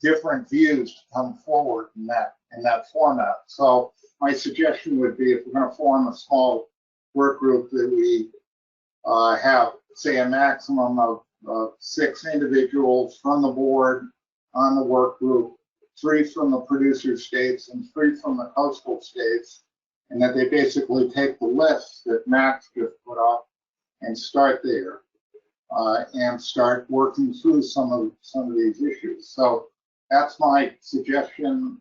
different views to come forward in that format. So my suggestion would be if we're going to form a small work group that we have, say, a maximum of 6 individuals from the board on the work group, 3 from the producer states and 3 from the coastal states, and that they basically take the list that Max just put up and start there and start working through some of these issues. So that's my suggestion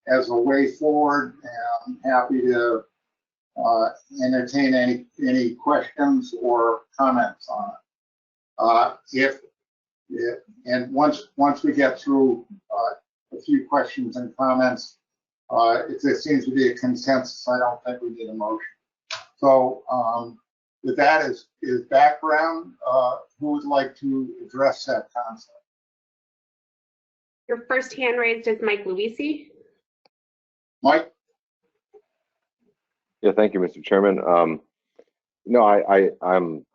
as a way forward, and I'm happy to entertain any questions or comments on it. And once we get through a few questions and comments, if there seems to be a consensus, I don't think we need a motion. So with that as background, who would like to address that concept? Your first hand raised is Mike Luisi. Mike? Yeah, thank you, Mr. Chairman. No, I'm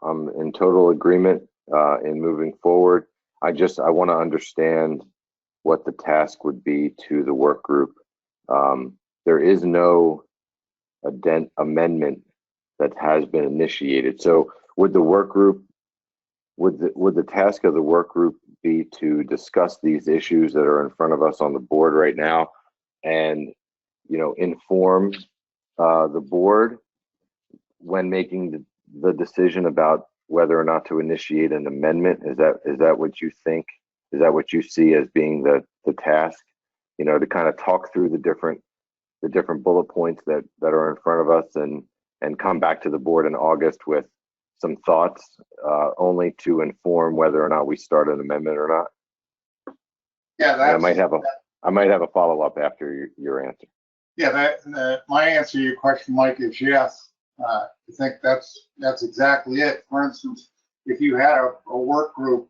in total agreement in moving forward. I want to understand what the task would be to the work group. There is no amendment that has been initiated. So would the work group, would the task of the work group be to discuss these issues that are in front of us on the board right now and, you know, inform the board when making the decision about whether or not to initiate an amendment? Is that what you think? Is that what you see as being the task? You know, to kind of talk through the different bullet points that are in front of us and come back to the board in August with some thoughts, only to inform whether or not we start an amendment or not. Yeah, I might have a follow-up after your answer. Yeah, my answer to your question, Mike, is yes. I think that's exactly it. For instance, if you had a work group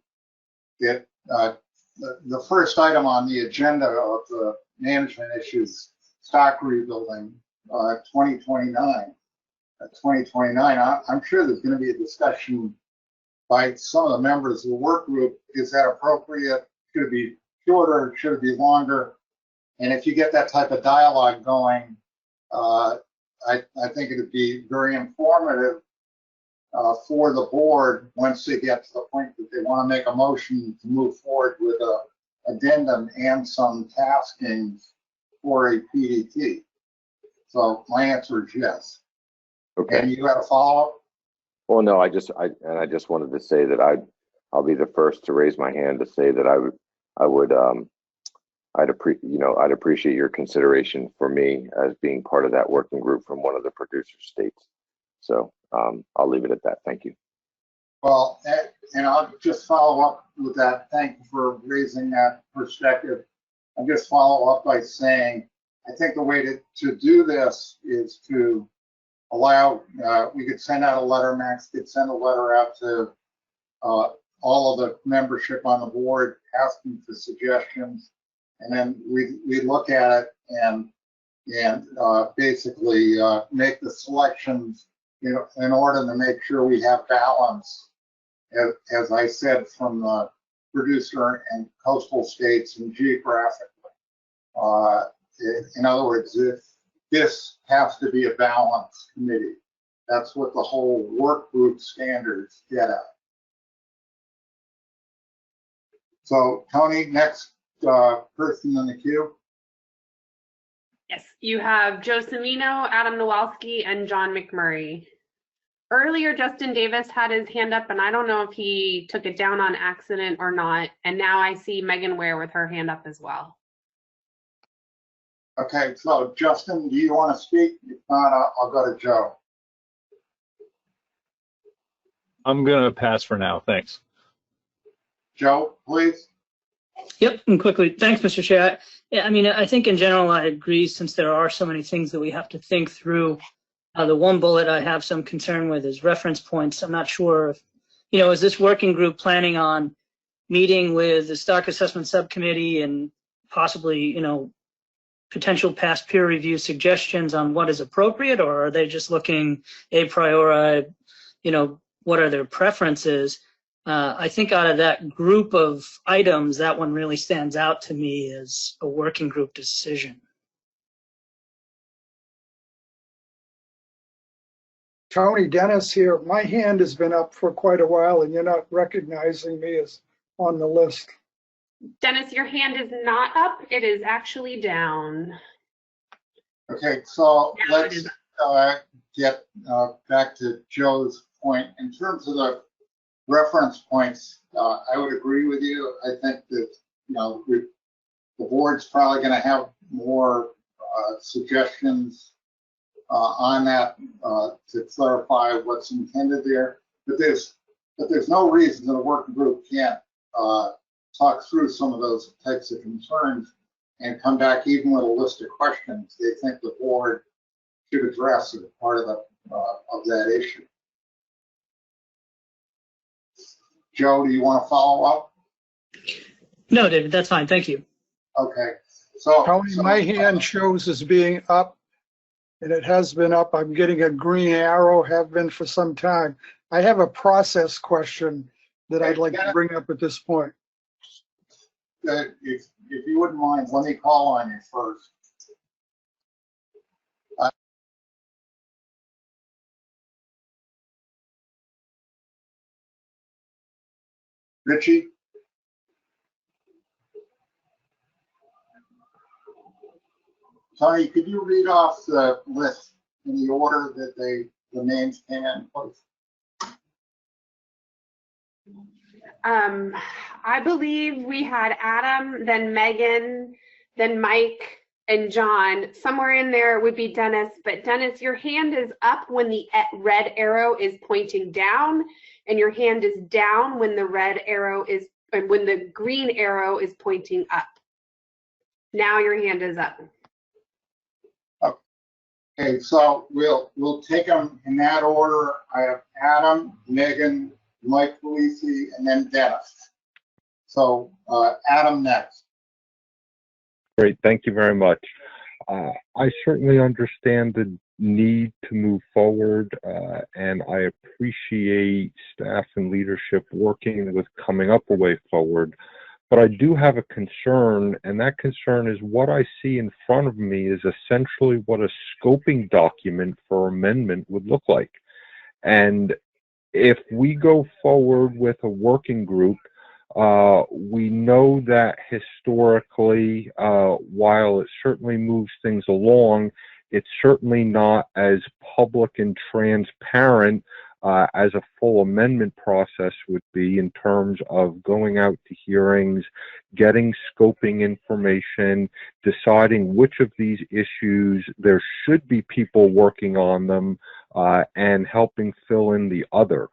that the first item on the agenda of the management issues, stock rebuilding, 2029. I'm sure there's going to be a discussion by some of the members of the work group. Is that appropriate? Should it be shorter? Should it be longer? And if you get that type of dialogue going, I think it would be very informative for the board once they get to the point that they want to make a motion to move forward with a addendum and some taskings for a PDT. So my answer is yes. Okay. And you had a follow-up? Well, no, I just wanted to say that I'll be the first to raise my hand to say that I'd appreciate your consideration for me as being part of that working group from one of the producer states. So I'll leave it at that. Thank you. Well, and I'll just follow up with that. Thank you for raising that perspective. I'll just follow up by saying, I think the way to do this is to allow, we could send out a letter, Max could send a letter out to all of the membership on the board asking for suggestions. And then we look at it and basically make the selections, you know, in order to make sure we have balance, as I said, from the producer and coastal states and geographically. In other words, this has to be a balanced committee. That's what the whole work group standards get at. So Tony, next person in the queue. Yes, you have Joe Cimino, Adam Nowalski, and John McMurray. Earlier, Justin Davis had his hand up, and I don't know if he took it down on accident or not. And now I see Megan Ware with her hand up as well. Okay, so Justin, do you want to speak? If not, I'll go to Joe. I'm going to pass for now. Thanks. Joe, please. Yep, and quickly, thanks, Mr. Chair. I mean, I think in general, I agree, since there are so many things that we have to think through. The one bullet I have some concern with is reference points. I'm not sure if, you know, is this working group planning on meeting with the stock assessment subcommittee and possibly, you know, potential past peer review suggestions on what is appropriate, or are they just looking a priori, you know, what are their preferences? I think out of that group of items, that one really stands out to me as a working group decision. Tony Dennis here. My hand has been up for quite a while and you're not recognizing me as on the list. Dennis, your hand is not up. It is actually down. Okay, so Now it let's is get back to Joe's point. In terms of the reference points, I would agree with you. I think that, the board's probably going to have more suggestions on that to clarify what's intended there. But there's no reason that a working group can't talk through some of those types of concerns and come back even with a list of questions they think the board should address as part of that issue. Joe, do you want to follow up? No, David, that's fine. Thank you. Okay. So Tony, my hand shows as being up, and it has been up. I'm getting a green arrow, have been for some time. I have a process question that I'd like to bring up at this point. If you wouldn't mind, let me call on you first. Richie? Tony, could you read off the list in the order that the names came in, please? I believe we had Adam, then Megan, then Mike, and John. Somewhere in there would be Dennis, but Dennis, your hand is up when the red arrow is pointing down, and your hand is down when the when the green arrow is pointing up. Now your hand is up. Okay, so we'll take them in that order. I have Adam, Megan, Mike Polisi, and then Dennis. So Adam next. Great, thank you very much. I certainly understand the need to move forward, and I appreciate staff and leadership working with coming up a way forward. But I do have a concern, and that concern is what I see in front of me is essentially what a scoping document for amendment would look like. And if we go forward with a working group, we know that historically, while it certainly moves things along, it's certainly not as public and transparent as a full amendment process would be in terms of going out to hearings, getting scoping information, deciding which of these issues there should be people working on them, and helping fill in the other.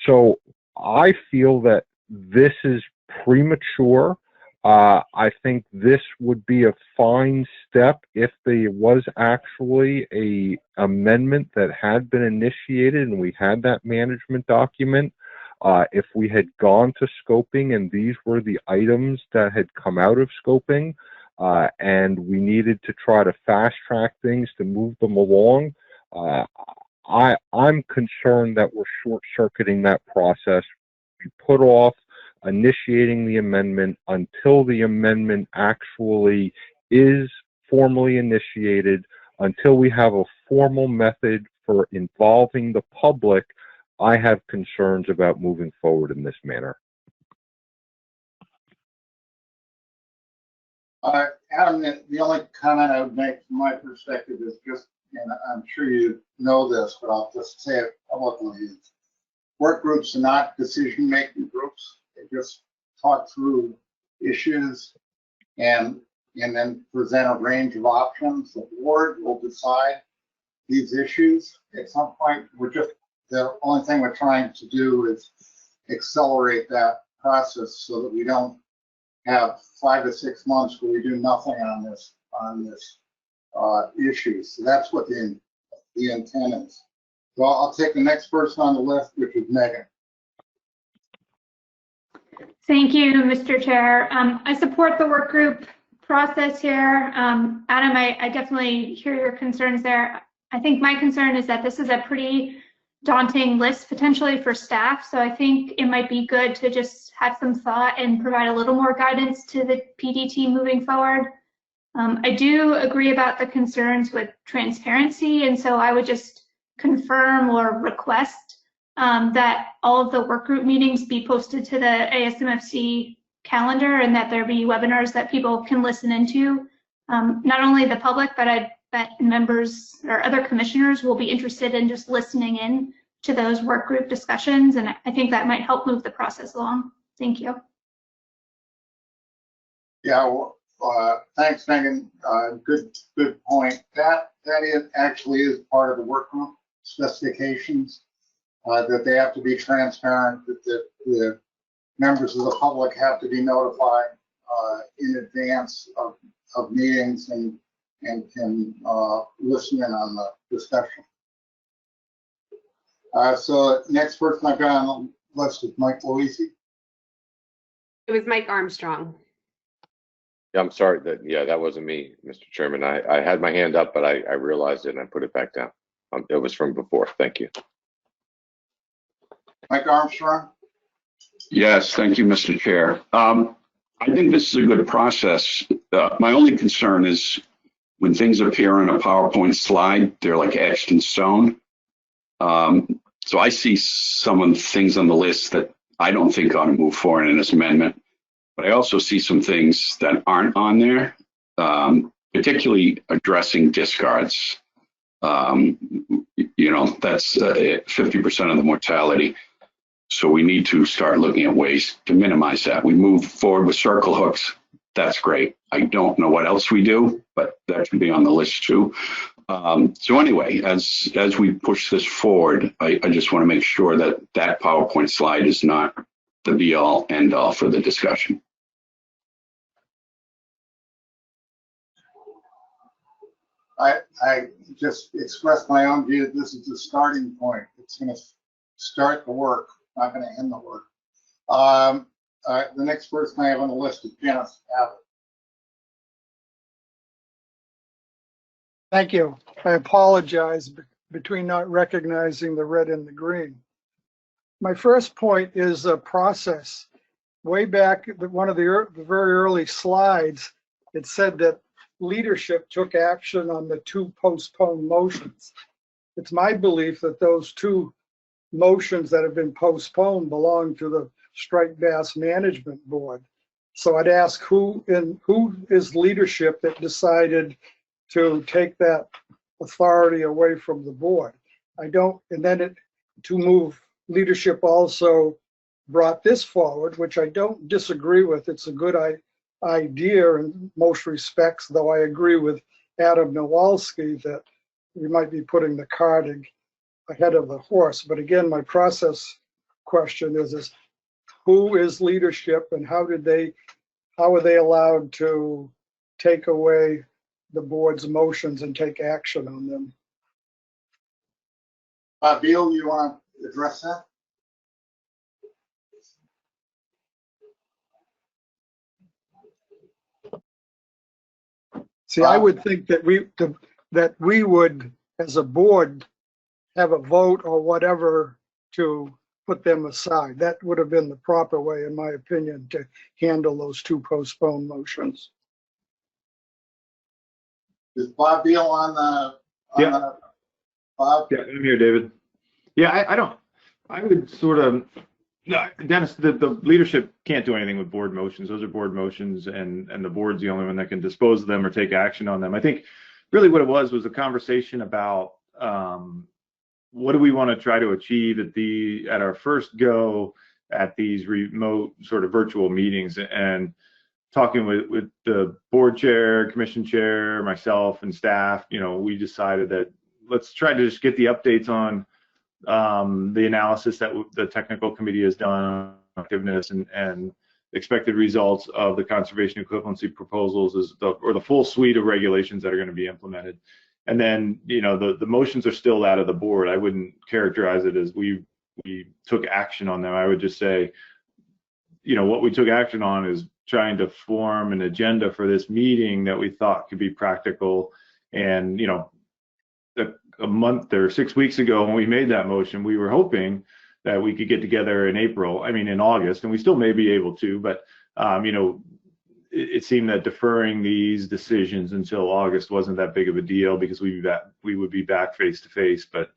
So I feel that this is premature. I think this would be a fine step if there was actually a amendment that had been initiated and we had that management document. If we had gone to scoping and these were the items that had come out of scoping, and we needed to try to fast track things to move them along, I'm concerned that we're short-circuiting that process. We put off initiating the amendment until the amendment actually is formally initiated, until we have a formal method for involving the public. I have concerns about moving forward in this manner. Adam, the only comment I would make from my perspective is just, and I'm sure you know this, but I'll just say it publicly, is work groups are not decision-making groups. They just talk through issues and then present a range of options. The board will decide these issues at some point. The only thing we're trying to do is accelerate that process so that we don't have 5 to 6 months where we do nothing on this issue. So that's what the intent is. So I'll take the next person on the list, which is Megan. Thank you, Mr. Chair. I support the work group process here. Adam, I definitely hear your concerns there. I think my concern is that this is a pretty daunting list potentially for staff. So I think it might be good to just have some thought and provide a little more guidance to the PDT moving forward. I do agree about the concerns with transparency. And so I would just confirm or request that all of the work group meetings be posted to the ASMFC calendar and that there be webinars that people can listen into. Not only the public, but I bet members or other commissioners will be interested in just listening in to those work group discussions, and I think that might help move the process along. Thank you. Yeah, well, thanks, Megan. Good point. That actually is part of the work group specifications, that they have to be transparent, that the members of the public have to be notified in advance of meetings and can listen in on the discussion. So next person I've got on the list is Mike Luisi. It was Mike Armstrong. Yeah, I'm sorry that wasn't me, Mr. Chairman. I had my hand up, but I realized it and I put it back down. It was from before. Thank you. Mike Armstrong. Yes, thank you, Mr. Chair. I think this is a good process. My only concern is when things appear on a PowerPoint slide, they're like etched in stone. So I see some of the things on the list that I don't think ought to move forward in this amendment. But I also see some things that aren't on there, particularly addressing discards. You know, that's 50% of the mortality. So we need to start looking at ways to minimize that. We move forward with circle hooks. That's great. I don't know what else we do, but that should be on the list too. So anyway, as we push this forward, I just want to make sure that that PowerPoint slide is not the be all end all for the discussion. I just expressed my own view. This is the starting point. It's going to start the work, not going to end the work. The next person I have on the list is Janice Abbott. Thank you. I apologize between not recognizing the red and the green. My first point is a process. Way back, one of the very early slides, it said that leadership took action on the 2 postponed motions. It's my belief that those 2 motions that have been postponed belong to the Striped Bass Management Board. So I'd ask who is leadership that decided to take that authority away from the board. And then to move, leadership also brought this forward, which I don't disagree with. It's a good idea in most respects, though I agree with Adam Nowalski that we might be putting the cart ahead of the horse. But again, my process question is who is leadership and how are they allowed to take away the board's motions and take action on them? Bill, you want to address that? See, I would think that we would, as a board, have a vote or whatever to put them aside. That would have been the proper way, in my opinion, to handle those 2 postponed motions. Is Bob Beal on the Bob? Yeah, I'm here, David. Yeah, I would sort of, Dennis, the leadership can't do anything with board motions. Those are board motions, and the board's the only one that can dispose of them or take action on them. I think really what it was a conversation about what do we want to try to achieve at our first go at these remote sort of virtual meetings, and talking with the board chair, commission chair, myself, and staff. You know, we decided that let's try to just get the updates on the analysis that the technical committee has done on effectiveness and expected results of the conservation equivalency proposals or the full suite of regulations that are going to be implemented. And then, you know, the motions are still out of the board. I wouldn't characterize it as we took action on them. I would just say, you know, what we took action on is trying to form an agenda for this meeting that we thought could be practical. And, you know, a month or 6 weeks ago when we made that motion, we were hoping that we could get together in August, and we still may be able to, but, you know, it seemed that deferring these decisions until August wasn't that big of a deal because we would be back face to face. But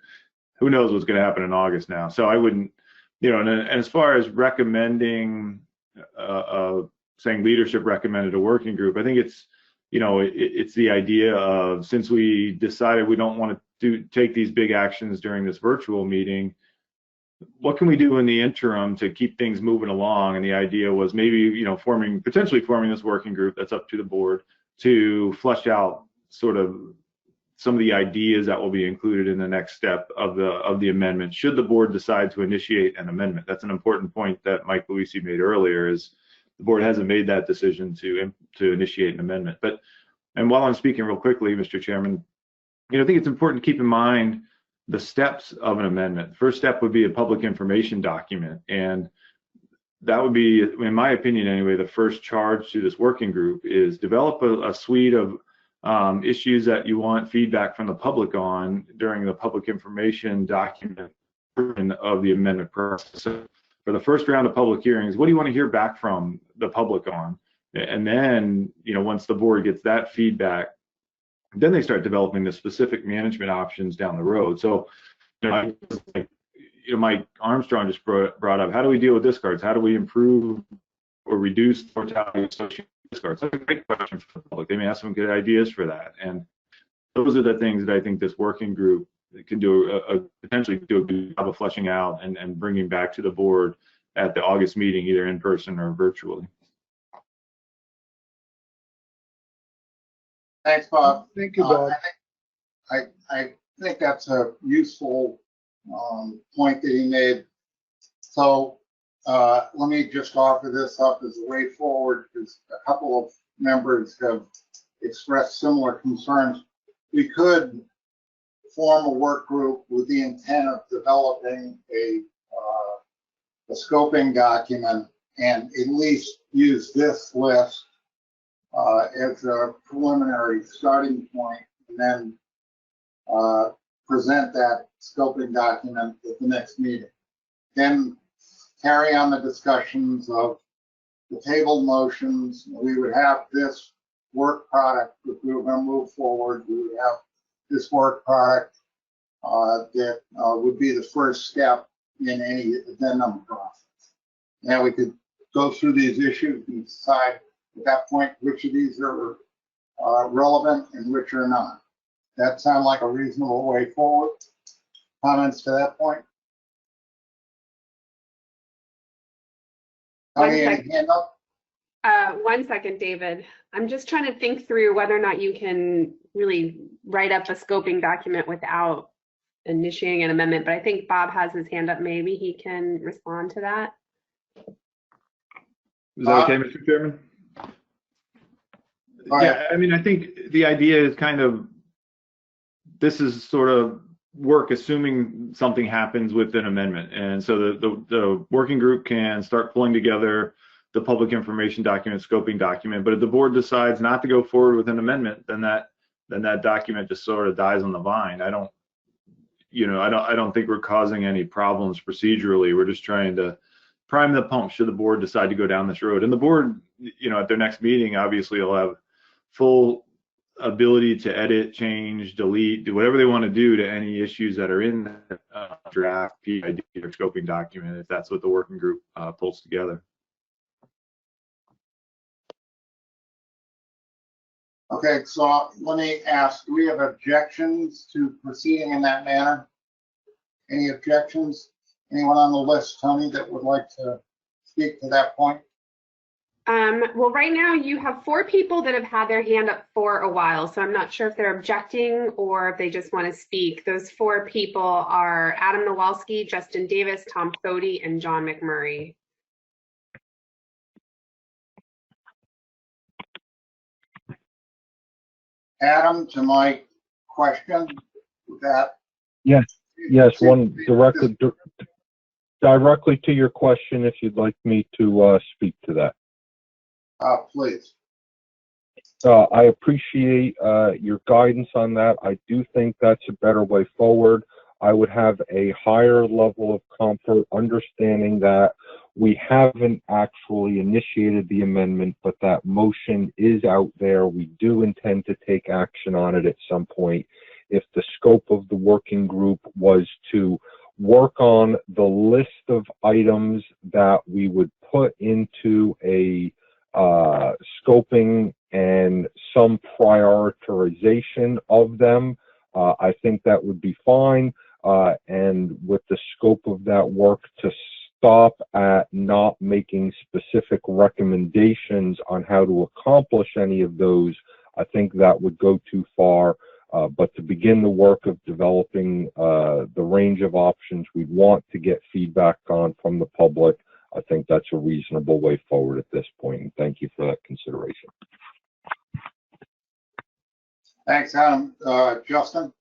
who knows what's going to happen in August now. So I wouldn't, and as far as recommending, saying leadership recommended a working group, I think it's, it's the idea of, since we decided we don't want to take these big actions during this virtual meeting, what can we do in the interim to keep things moving along? And the idea was maybe, potentially forming this working group, that's up to the board, to flesh out sort of some of the ideas that will be included in the next step of the amendment, should the board decide to initiate an amendment. That's an important point that Mike Luisi made earlier, is the board hasn't made that decision to initiate an amendment. And while I'm speaking real quickly, Mr. Chairman, I think it's important to keep in mind the steps of an amendment. The first step would be a public information document, and that would be, in my opinion anyway, the first charge to this working group is develop a suite of issues that you want feedback from the public on during the public information document of the amendment process. So for the first round of public hearings, what do you want to hear back from the public on? And then, once the board gets that feedback, then they start developing the specific management options down the road. So, Mike Armstrong just brought up, how do we deal with discards? How do we improve or reduce the mortality associated with discards? That's a great question for the public. They may have some good ideas for that. And those are the things that I think this working group can do, potentially do a good job of fleshing out and bringing back to the board at the August meeting, either in person or virtually. Thanks, Bob. Thank you, Bob. I think that's a useful point that he made. So let me just offer this up as a way forward, because a couple of members have expressed similar concerns. We could form a work group with the intent of developing a scoping document, and at least use this list as a preliminary starting point, and then present that scoping document at the next meeting. Then carry on the discussions of the tabled motions. We would have this work product. If we were going to move forward, we would have this work product that would be the first step in any addendum process. Now we could go through these issues and decide at that point which of these are relevant and which are not. That sound like a reasonable way forward? Comments to that point? One second, David. I'm just trying to think through whether or not you can really write up a scoping document without initiating an amendment, but I think Bob has his hand up. Maybe he can respond to that. Is that okay, Mr. Chairman? Yeah, I mean, I think the idea is kind of, this is sort of work assuming something happens with an amendment. And so the working group can start pulling together the public information document, scoping document. But if the board decides not to go forward with an amendment, then that document just sort of dies on the vine. I don't think we're causing any problems procedurally. We're just trying to prime the pump should the board decide to go down this road. And the board, at their next meeting, obviously will have full ability to edit, change, delete, do whatever they want to do to any issues that are in the draft PID or scoping document, if that's what the working group pulls together. Okay, so let me ask, do we have objections to proceeding in that manner? Any objections? Anyone on the list, Tony, that would like to speak to that point? Well, right now you have 4 people that have had their hand up for a while, so I'm not sure if they're objecting or if they just want to speak. Those 4 people are Adam Nowalski, Justin Davis, Tom Cody, and John McMurray. Adam, to my question, that yes, one directly to your question, if you'd like me to speak to that. Please. I appreciate your guidance on that. I do think that's a better way forward. I would have a higher level of comfort understanding that we haven't actually initiated the amendment, but that motion is out there. We do intend to take action on it at some point. if the scope of the working group was to work on the list of items that we would put into a scoping and some prioritization of them, I think that would be fine. And with the scope of that work to stop at not making specific recommendations on how to accomplish any of those, I think that would go too far. But to begin the work of developing the range of options we want to get feedback on from the public, I think that's a reasonable way forward at this point. And thank you for that consideration. Thanks, Adam. Justin?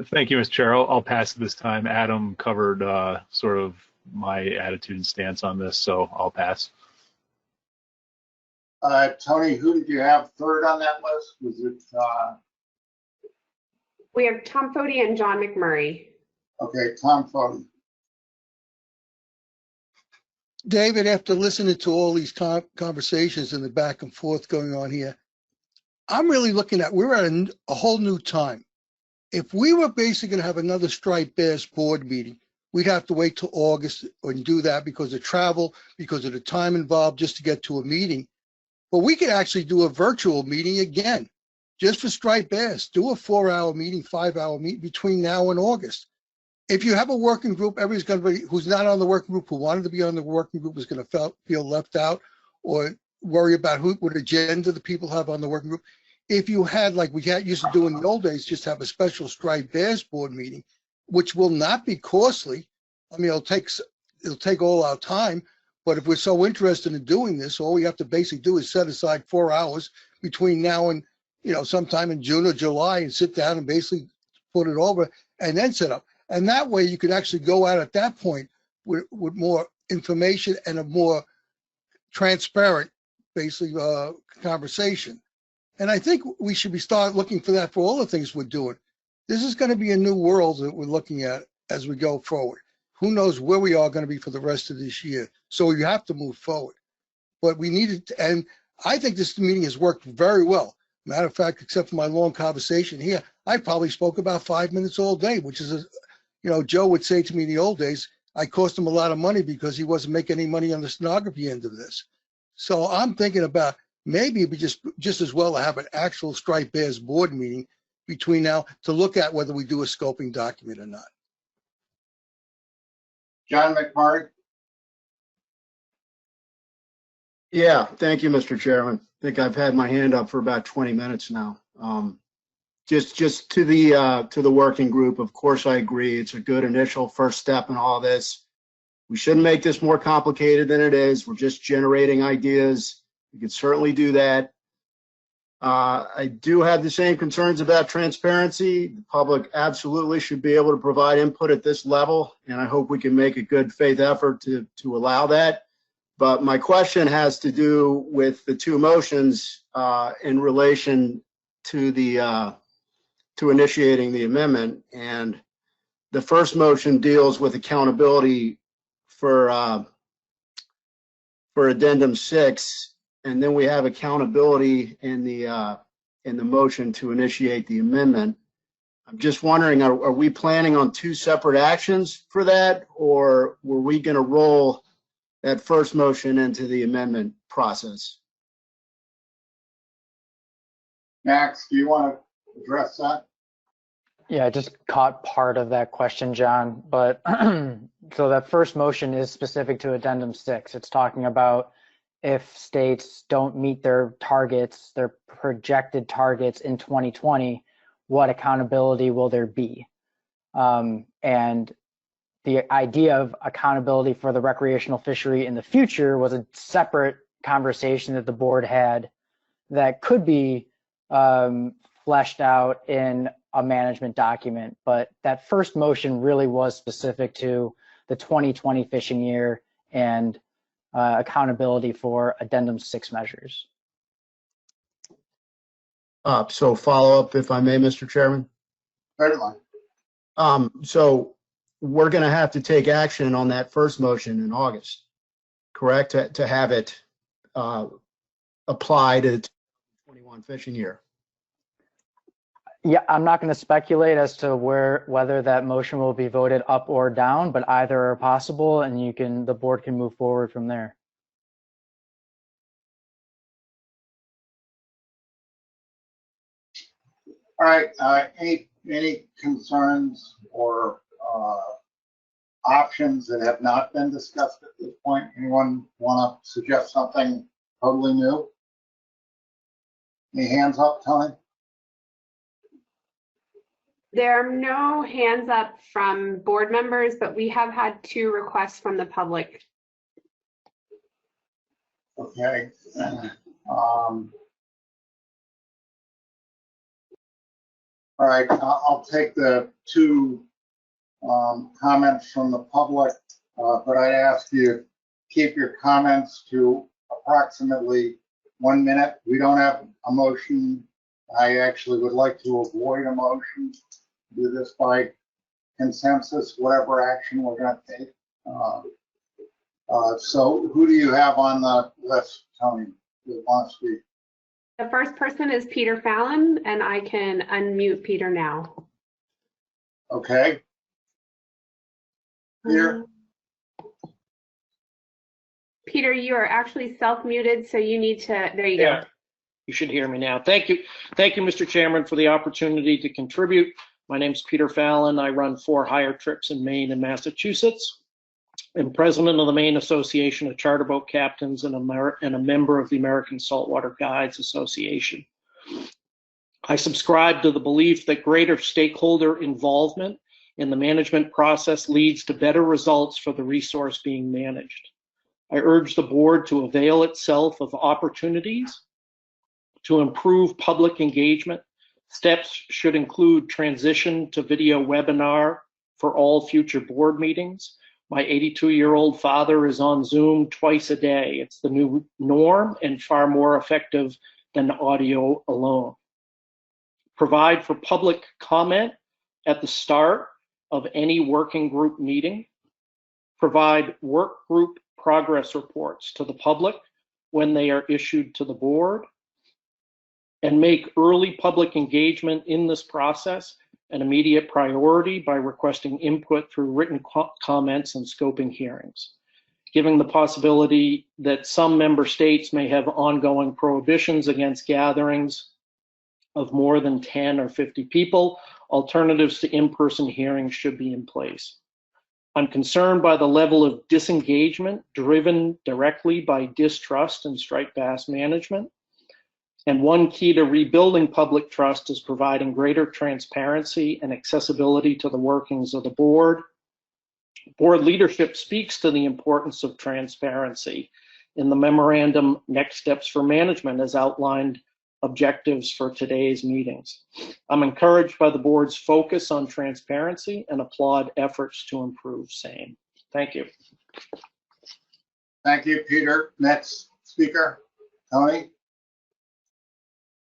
Thank you, Mr. Chair. I'll pass it this time. Adam covered sort of my attitude and stance on this, so I'll pass. Tony, who did you have third on that list? Was it? We have Tom Foti and John McMurray. Okay, Tom Foti. David, after listening to all these conversations and the back and forth going on here, I'm really looking at, we're at a whole new time. If we were basically going to have another striped bass board meeting, we'd have to wait till August and do that because of travel, because of the time involved just to get to a meeting. But we could actually do a virtual meeting again, just for striped bass. Do a 4-hour meeting, 5-hour meeting between now and August. If you have a working group, everybody's going to be, who's not on the working group, who wanted to be on the working group, is going to feel left out or worry about what agenda the people have on the working group. If you had, like we used to do in the old days, just have a special striped bass board meeting, which will not be costly. I mean, it'll take all our time, but if we're so interested in doing this, all we have to basically do is set aside 4 hours between now and, sometime in June or July and sit down and basically put it over and then set up. And that way you could actually go out at that point with more information and a more transparent, basically, conversation. And I think we should start looking for that for all the things we're doing. This is going to be a new world that we're looking at as we go forward. Who knows where we are going to be for the rest of this year. So we have to move forward. But we needed to, and I think this meeting has worked very well. Matter of fact, except for my long conversation here, I probably spoke about 5 minutes all day, which is, Joe would say to me in the old days, I cost him a lot of money because he wasn't making any money on the stenography end of this. So I'm thinking about maybe it'd be just as well to have an actual striped bass board meeting between now to look at whether we do a scoping document or not. John McMurray? Yeah, thank you, Mr. Chairman. I think I've had my hand up for about 20 minutes now. Just to the working group, of course, I agree. It's a good initial first step in all this. We shouldn't make this more complicated than it is. We're just generating ideas. We could certainly do that. I do have the same concerns about transparency. The public absolutely should be able to provide input at this level, and I hope we can make a good faith effort to allow that. But my question has to do with the two motions in relation to the to initiating the amendment. And the first motion deals with accountability for addendum 6, and then we have accountability in the motion to initiate the amendment. I'm just wondering, are we planning on two separate actions for that, or were we going to roll that first motion into the amendment process? Max, do you want to address that? Yeah, I just caught part of that question, John, but so that first motion is specific to addendum 6. It's talking about if states don't meet their targets, their projected targets in 2020, what accountability will there be? And the idea of accountability for the recreational fishery in the future was a separate conversation that the board had that could be fleshed out in a management document. But that first motion really was specific to the 2020 fishing year and accountability for addendum 6 measures. So follow up, if I may, Mr. Chairman. Certainly. So we're going to have to take action on that first motion in August, correct? To have it apply to the 2021 fishing year. Yeah, I'm not going to speculate as to whether that motion will be voted up or down, but either are possible, and the board can move forward from there. All right, any concerns or options that have not been discussed at this point? Anyone want to suggest something totally new? Any hands up, Tony? There are no hands up from board members, but we have had 2 requests from the public. Okay. All right, I'll take the 2 comments from the public, but I'd ask you keep your comments to approximately 1 minute. We don't have a motion. I actually would like to avoid a motion. Do this by consensus, whatever action we're going to take. So who do you have on the list, Tony, that wants to speak? The first person is Peter Fallon, and I can unmute Peter now. Okay. Peter? Peter, you are actually self-muted, so you need to, there you go. You should hear me now. Thank you. Thank you, Mr. Chairman, for the opportunity to contribute. My name's Peter Fallon. I run 4 hire trips in Maine and Massachusetts. I'm president of the Maine Association of Charter Boat Captains and a member of the American Saltwater Guides Association. I subscribe to the belief that greater stakeholder involvement in the management process leads to better results for the resource being managed. I urge the board to avail itself of opportunities to improve public engagement. Steps should include transition to video webinar for all future board meetings. My 82-year-old father is on Zoom twice a day. It's the new norm and far more effective than audio alone. Provide for public comment at the start of any working group meeting. Provide work group progress reports to the public when they are issued to the board. And make early public engagement in this process an immediate priority by requesting input through written comments and scoping hearings. Given the possibility that some member states may have ongoing prohibitions against gatherings of more than 10 or 50 people, alternatives to in-person hearings should be in place. I'm concerned by the level of disengagement driven directly by distrust in striped bass management. And one key to rebuilding public trust is providing greater transparency and accessibility to the workings of the board. Board leadership speaks to the importance of transparency in the memorandum Next Steps for Management as outlined objectives for today's meetings. I'm encouraged by the board's focus on transparency and applaud efforts to improve same. Thank you. Thank you, Peter. Next speaker, Tony.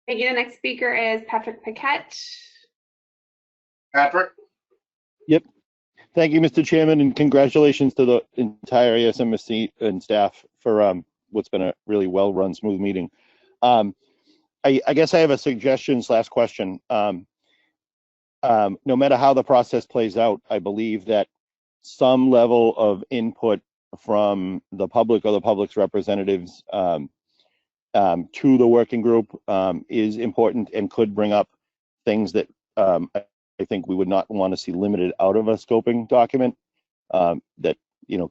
Thank you. The next speaker is Patrick Paquette. Patrick. Yep. Thank you, Mr. Chairman, and congratulations to the entire ASMSC and staff for what's been a really well-run, smooth meeting. I guess I have a suggestion/question. No matter how the process plays out, I believe that some level of input from the public or the public's representatives to the working group is important and could bring up things that I think we would not want to see limited out of a scoping document that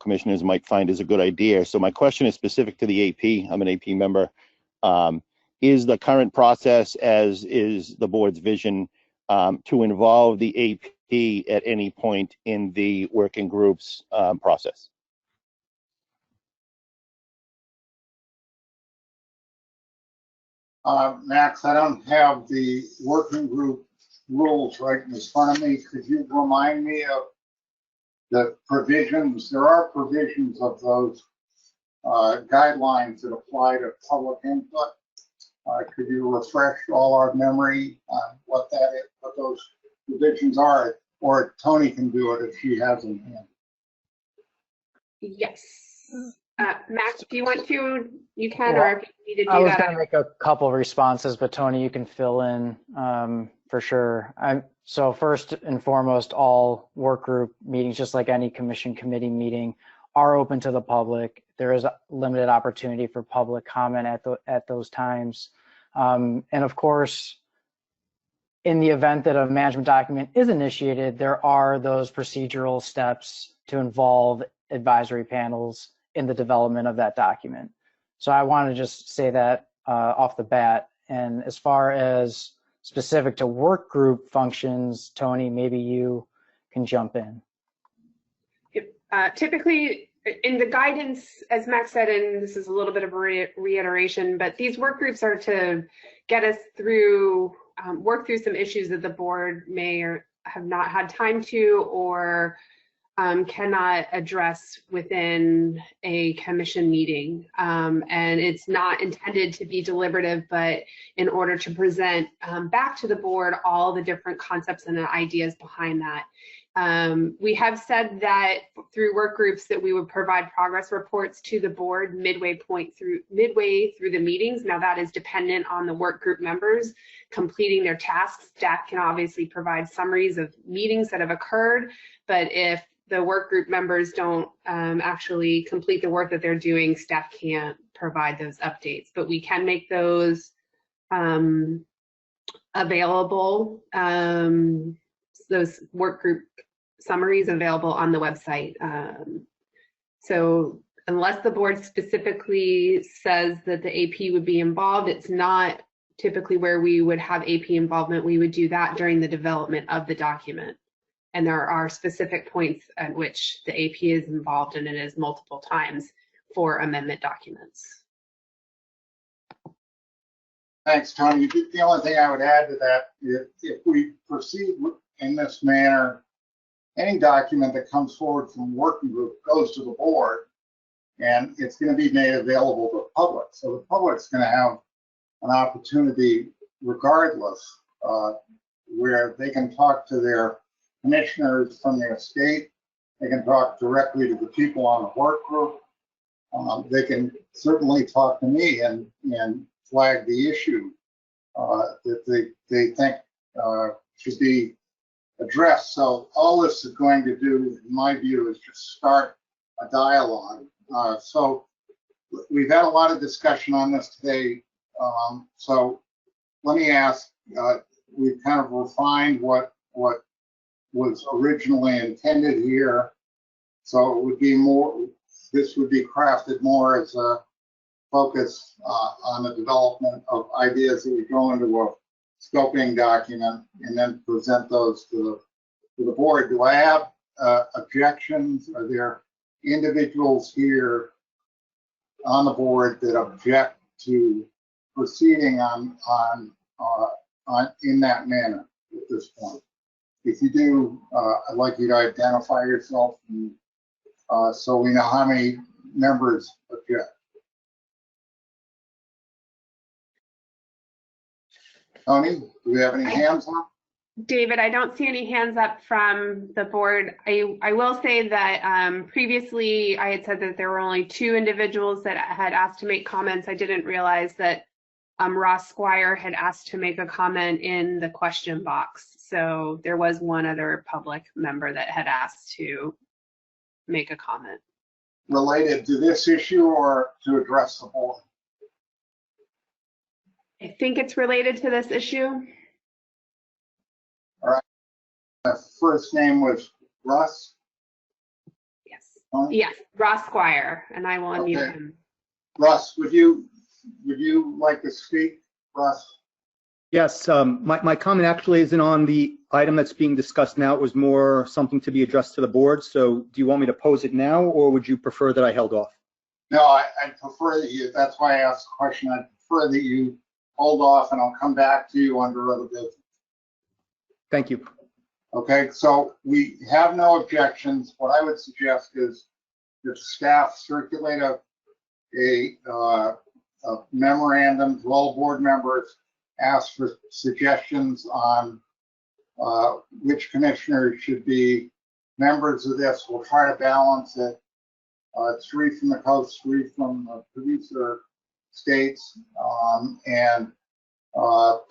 commissioners might find is a good idea. So my question is specific to the AP. I'm an AP member. Is the current process, as is the board's vision, to involve the AP at any point in the working group's process? Max, I don't have the working group rules right in front of me. Could you remind me of the provisions? There are provisions of those guidelines that apply to public input. Could you refresh all our memory on what that is, what those provisions are? Or Tony can do it if she has in hand. Yes. Max, do you want to? You can, Well, or if you need to do I was that. going to make a couple responses, but Tony, you can fill in for sure. So first and foremost, all work group meetings, just like any commission committee meeting, are open to the public. There is a limited opportunity for public comment at those times. And of course, in the event that a management document is initiated, there are those procedural steps to involve advisory panels in the development of that document. So I want to just say that off the bat. And as far as specific to work group functions, Tony, maybe you can jump in. Typically, in the guidance, as Max said, and this is a little bit of a reiteration, but these work groups are to get us through, work through some issues that the board may or have not had time to, or cannot address within a commission meeting. And it's not intended to be deliberative, but in order to present back to the board all the different concepts and the ideas behind that. We have said that through work groups that we would provide progress reports to the board midway through the meetings. Now that is dependent on the work group members completing their tasks. Staff can obviously provide summaries of meetings that have occurred, but if the work group members don't actually complete the work that they're doing, staff can't provide those updates, but we can make those available, those work group summaries available on the website. So unless the board specifically says that the AP would be involved, it's not typically where we would have AP involvement. We would do that during the development of the document. And there are specific points at which the AP is involved, and it is multiple times for amendment documents. Thanks, Tony. The only thing I would add to that is if we proceed in this manner, any document that comes forward from working group goes to the board, and it's going to be made available to the public. So the public's going to have an opportunity regardless, where they can talk to their commissioners from their state. They can talk directly to the people on the work group. They can certainly talk to me and flag the issue that they think should be addressed. So all this is going to do, in my view, is just start a dialogue. So we've had a lot of discussion on this today. So let me ask, we've kind of refined what was originally intended here. So it would be more, this would be crafted more as a focus on the development of ideas that would go into a scoping document and then present those to the board. Do I have objections? Are there individuals here on the board that object to proceeding on in that manner at this point? If you do, I'd like you to identify yourself and, so we know how many members object. Tony, do we have any hands up? David, I don't see any hands up from the board. I will say that previously I had said that there were only 2 individuals that had asked to make comments. I didn't realize that Ross Squire had asked to make a comment in the question box. So there was one other public member that had asked to make a comment. Related to this issue or to address the board? I think it's related to this issue. All right. The first name was Russ? Yes. Yes, Ross Squire, and I will unmute him. Russ, would you like to speak, Russ? Yes, my comment actually isn't on the item that's being discussed now. It was more something to be addressed to the board. So do you want me to pose it now, or would you prefer that I held off? No, I prefer that you, that's why I asked the question. I prefer that you hold off and I'll come back to you under other business. Thank you. Okay, so we have no objections. What I would suggest is that staff circulate a memorandum to all board members, ask for suggestions on which commissioners should be members of this. We'll try to balance it. 3 from the coast, 3 from the producer states, and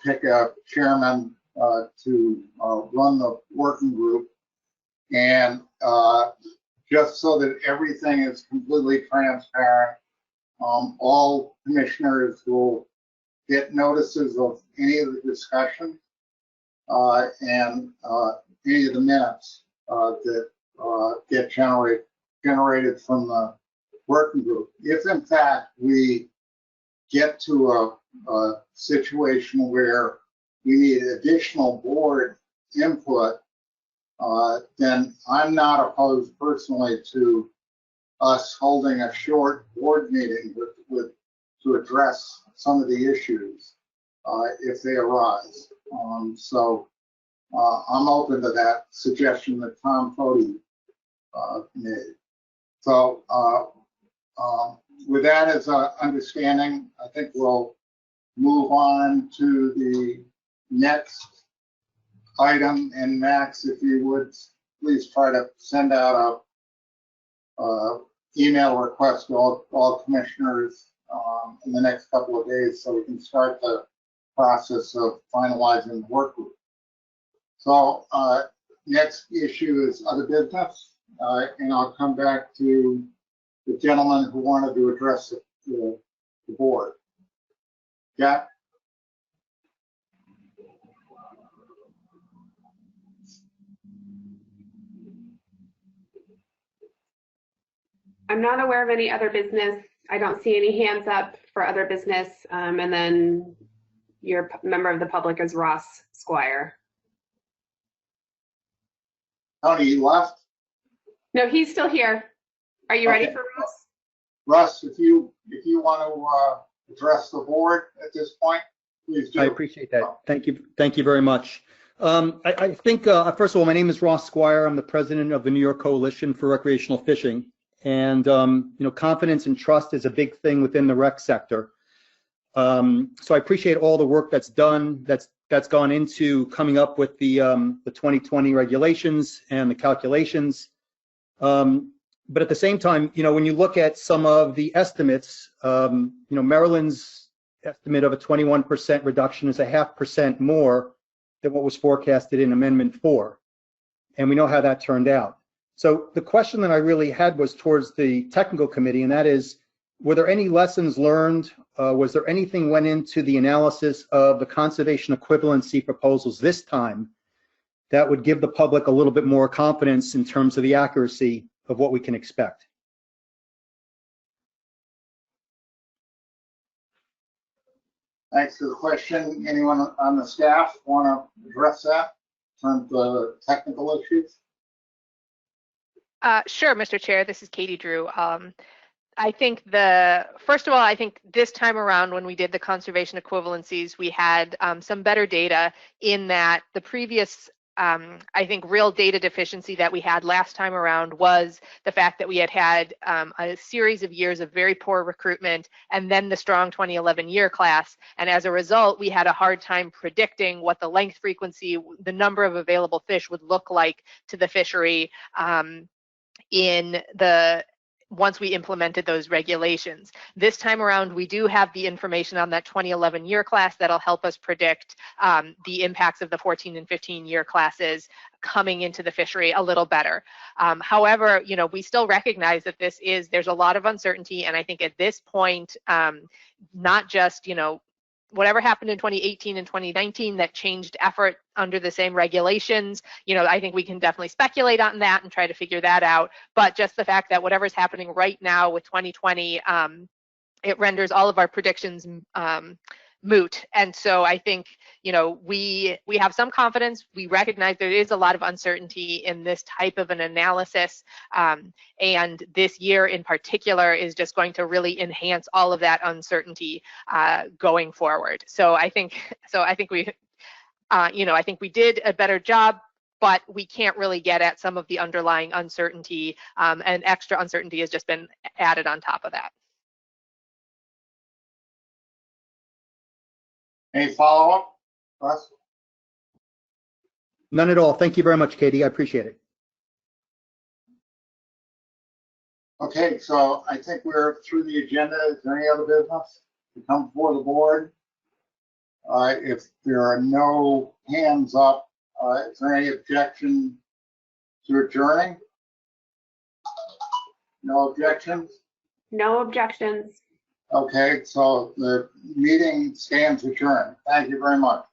pick a chairman to run the working group. And just so that everything is completely transparent, all commissioners will get notices of any of the discussion and any of the minutes that get generated from the working group. If in fact we get to a situation where we need additional board input, then I'm not opposed personally to us holding a short board meeting to address some of the issues if they arise. So I'm open to that suggestion that Tom Foti made. So with that as an understanding, I think we'll move on to the next item. And Max, if you would please try to send out a email request to all commissioners in the next couple of days so we can start the process of finalizing the work group. So next issue is other business, and I'll come back to the gentleman who wanted to address the board. Jack? I'm not aware of any other business. I don't see any hands up for other business. And then your member of the public is Ross Squire. Tony, you left? No, he's still here. Are you ready Okay. for Ross? Russ, if you want to address the board at this point, please do. I appreciate that. Thank you. Thank you very much. I think, first of all, my name is Ross Squire. I'm the president of the New York Coalition for Recreational Fishing. And, confidence and trust is a big thing within the rec sector. So I appreciate all the work that's done, that's gone into coming up with the 2020 regulations and the calculations. But at the same time, when you look at some of the estimates, Maryland's estimate of a 21% reduction is a 0.5% more than what was forecasted in Amendment 4. And we know how that turned out. So the question that I really had was towards the technical committee, and that is, were there any lessons learned? Was there anything went into the analysis of the conservation equivalency proposals this time that would give the public a little bit more confidence in terms of the accuracy of what we can expect? Thanks for the question. Anyone on the staff want to address that in terms of technical issues? Sure, Mr. Chair. This is Katie Drew. I think first of all, I think this time around when we did the conservation equivalencies, we had some better data in that the previous, I think, real data deficiency that we had last time around was the fact that we had a series of years of very poor recruitment and then the strong 2011 year class. And as a result, we had a hard time predicting what the length frequency, the number of available fish would look like to the fishery once we implemented those regulations. This time around, we do have the information on that 2011 year class that'll help us predict the impacts of the 14 and 15 year classes coming into the fishery a little better. However, we still recognize that there's a lot of uncertainty, and I think at this point, not just, whatever happened in 2018 and 2019 that changed effort under the same regulations, I think we can definitely speculate on that and try to figure that out. But just the fact that whatever's happening right now with 2020, it renders all of our predictions moot. And so I think, we have some confidence. We recognize there is a lot of uncertainty in this type of an analysis. And this year in particular is just going to really enhance all of that uncertainty going forward. So I think we, I think we did a better job, but we can't really get at some of the underlying uncertainty, and extra uncertainty has just been added on top of that. Any follow-up, Russ? None at all. Thank you very much, Katie. I appreciate it. Okay, so I think we're through the agenda. Is there any other business to come before the board? If there are no hands up, is there any objection to adjourning? No objections? No objections. Okay, so the meeting stands adjourned. Thank you very much.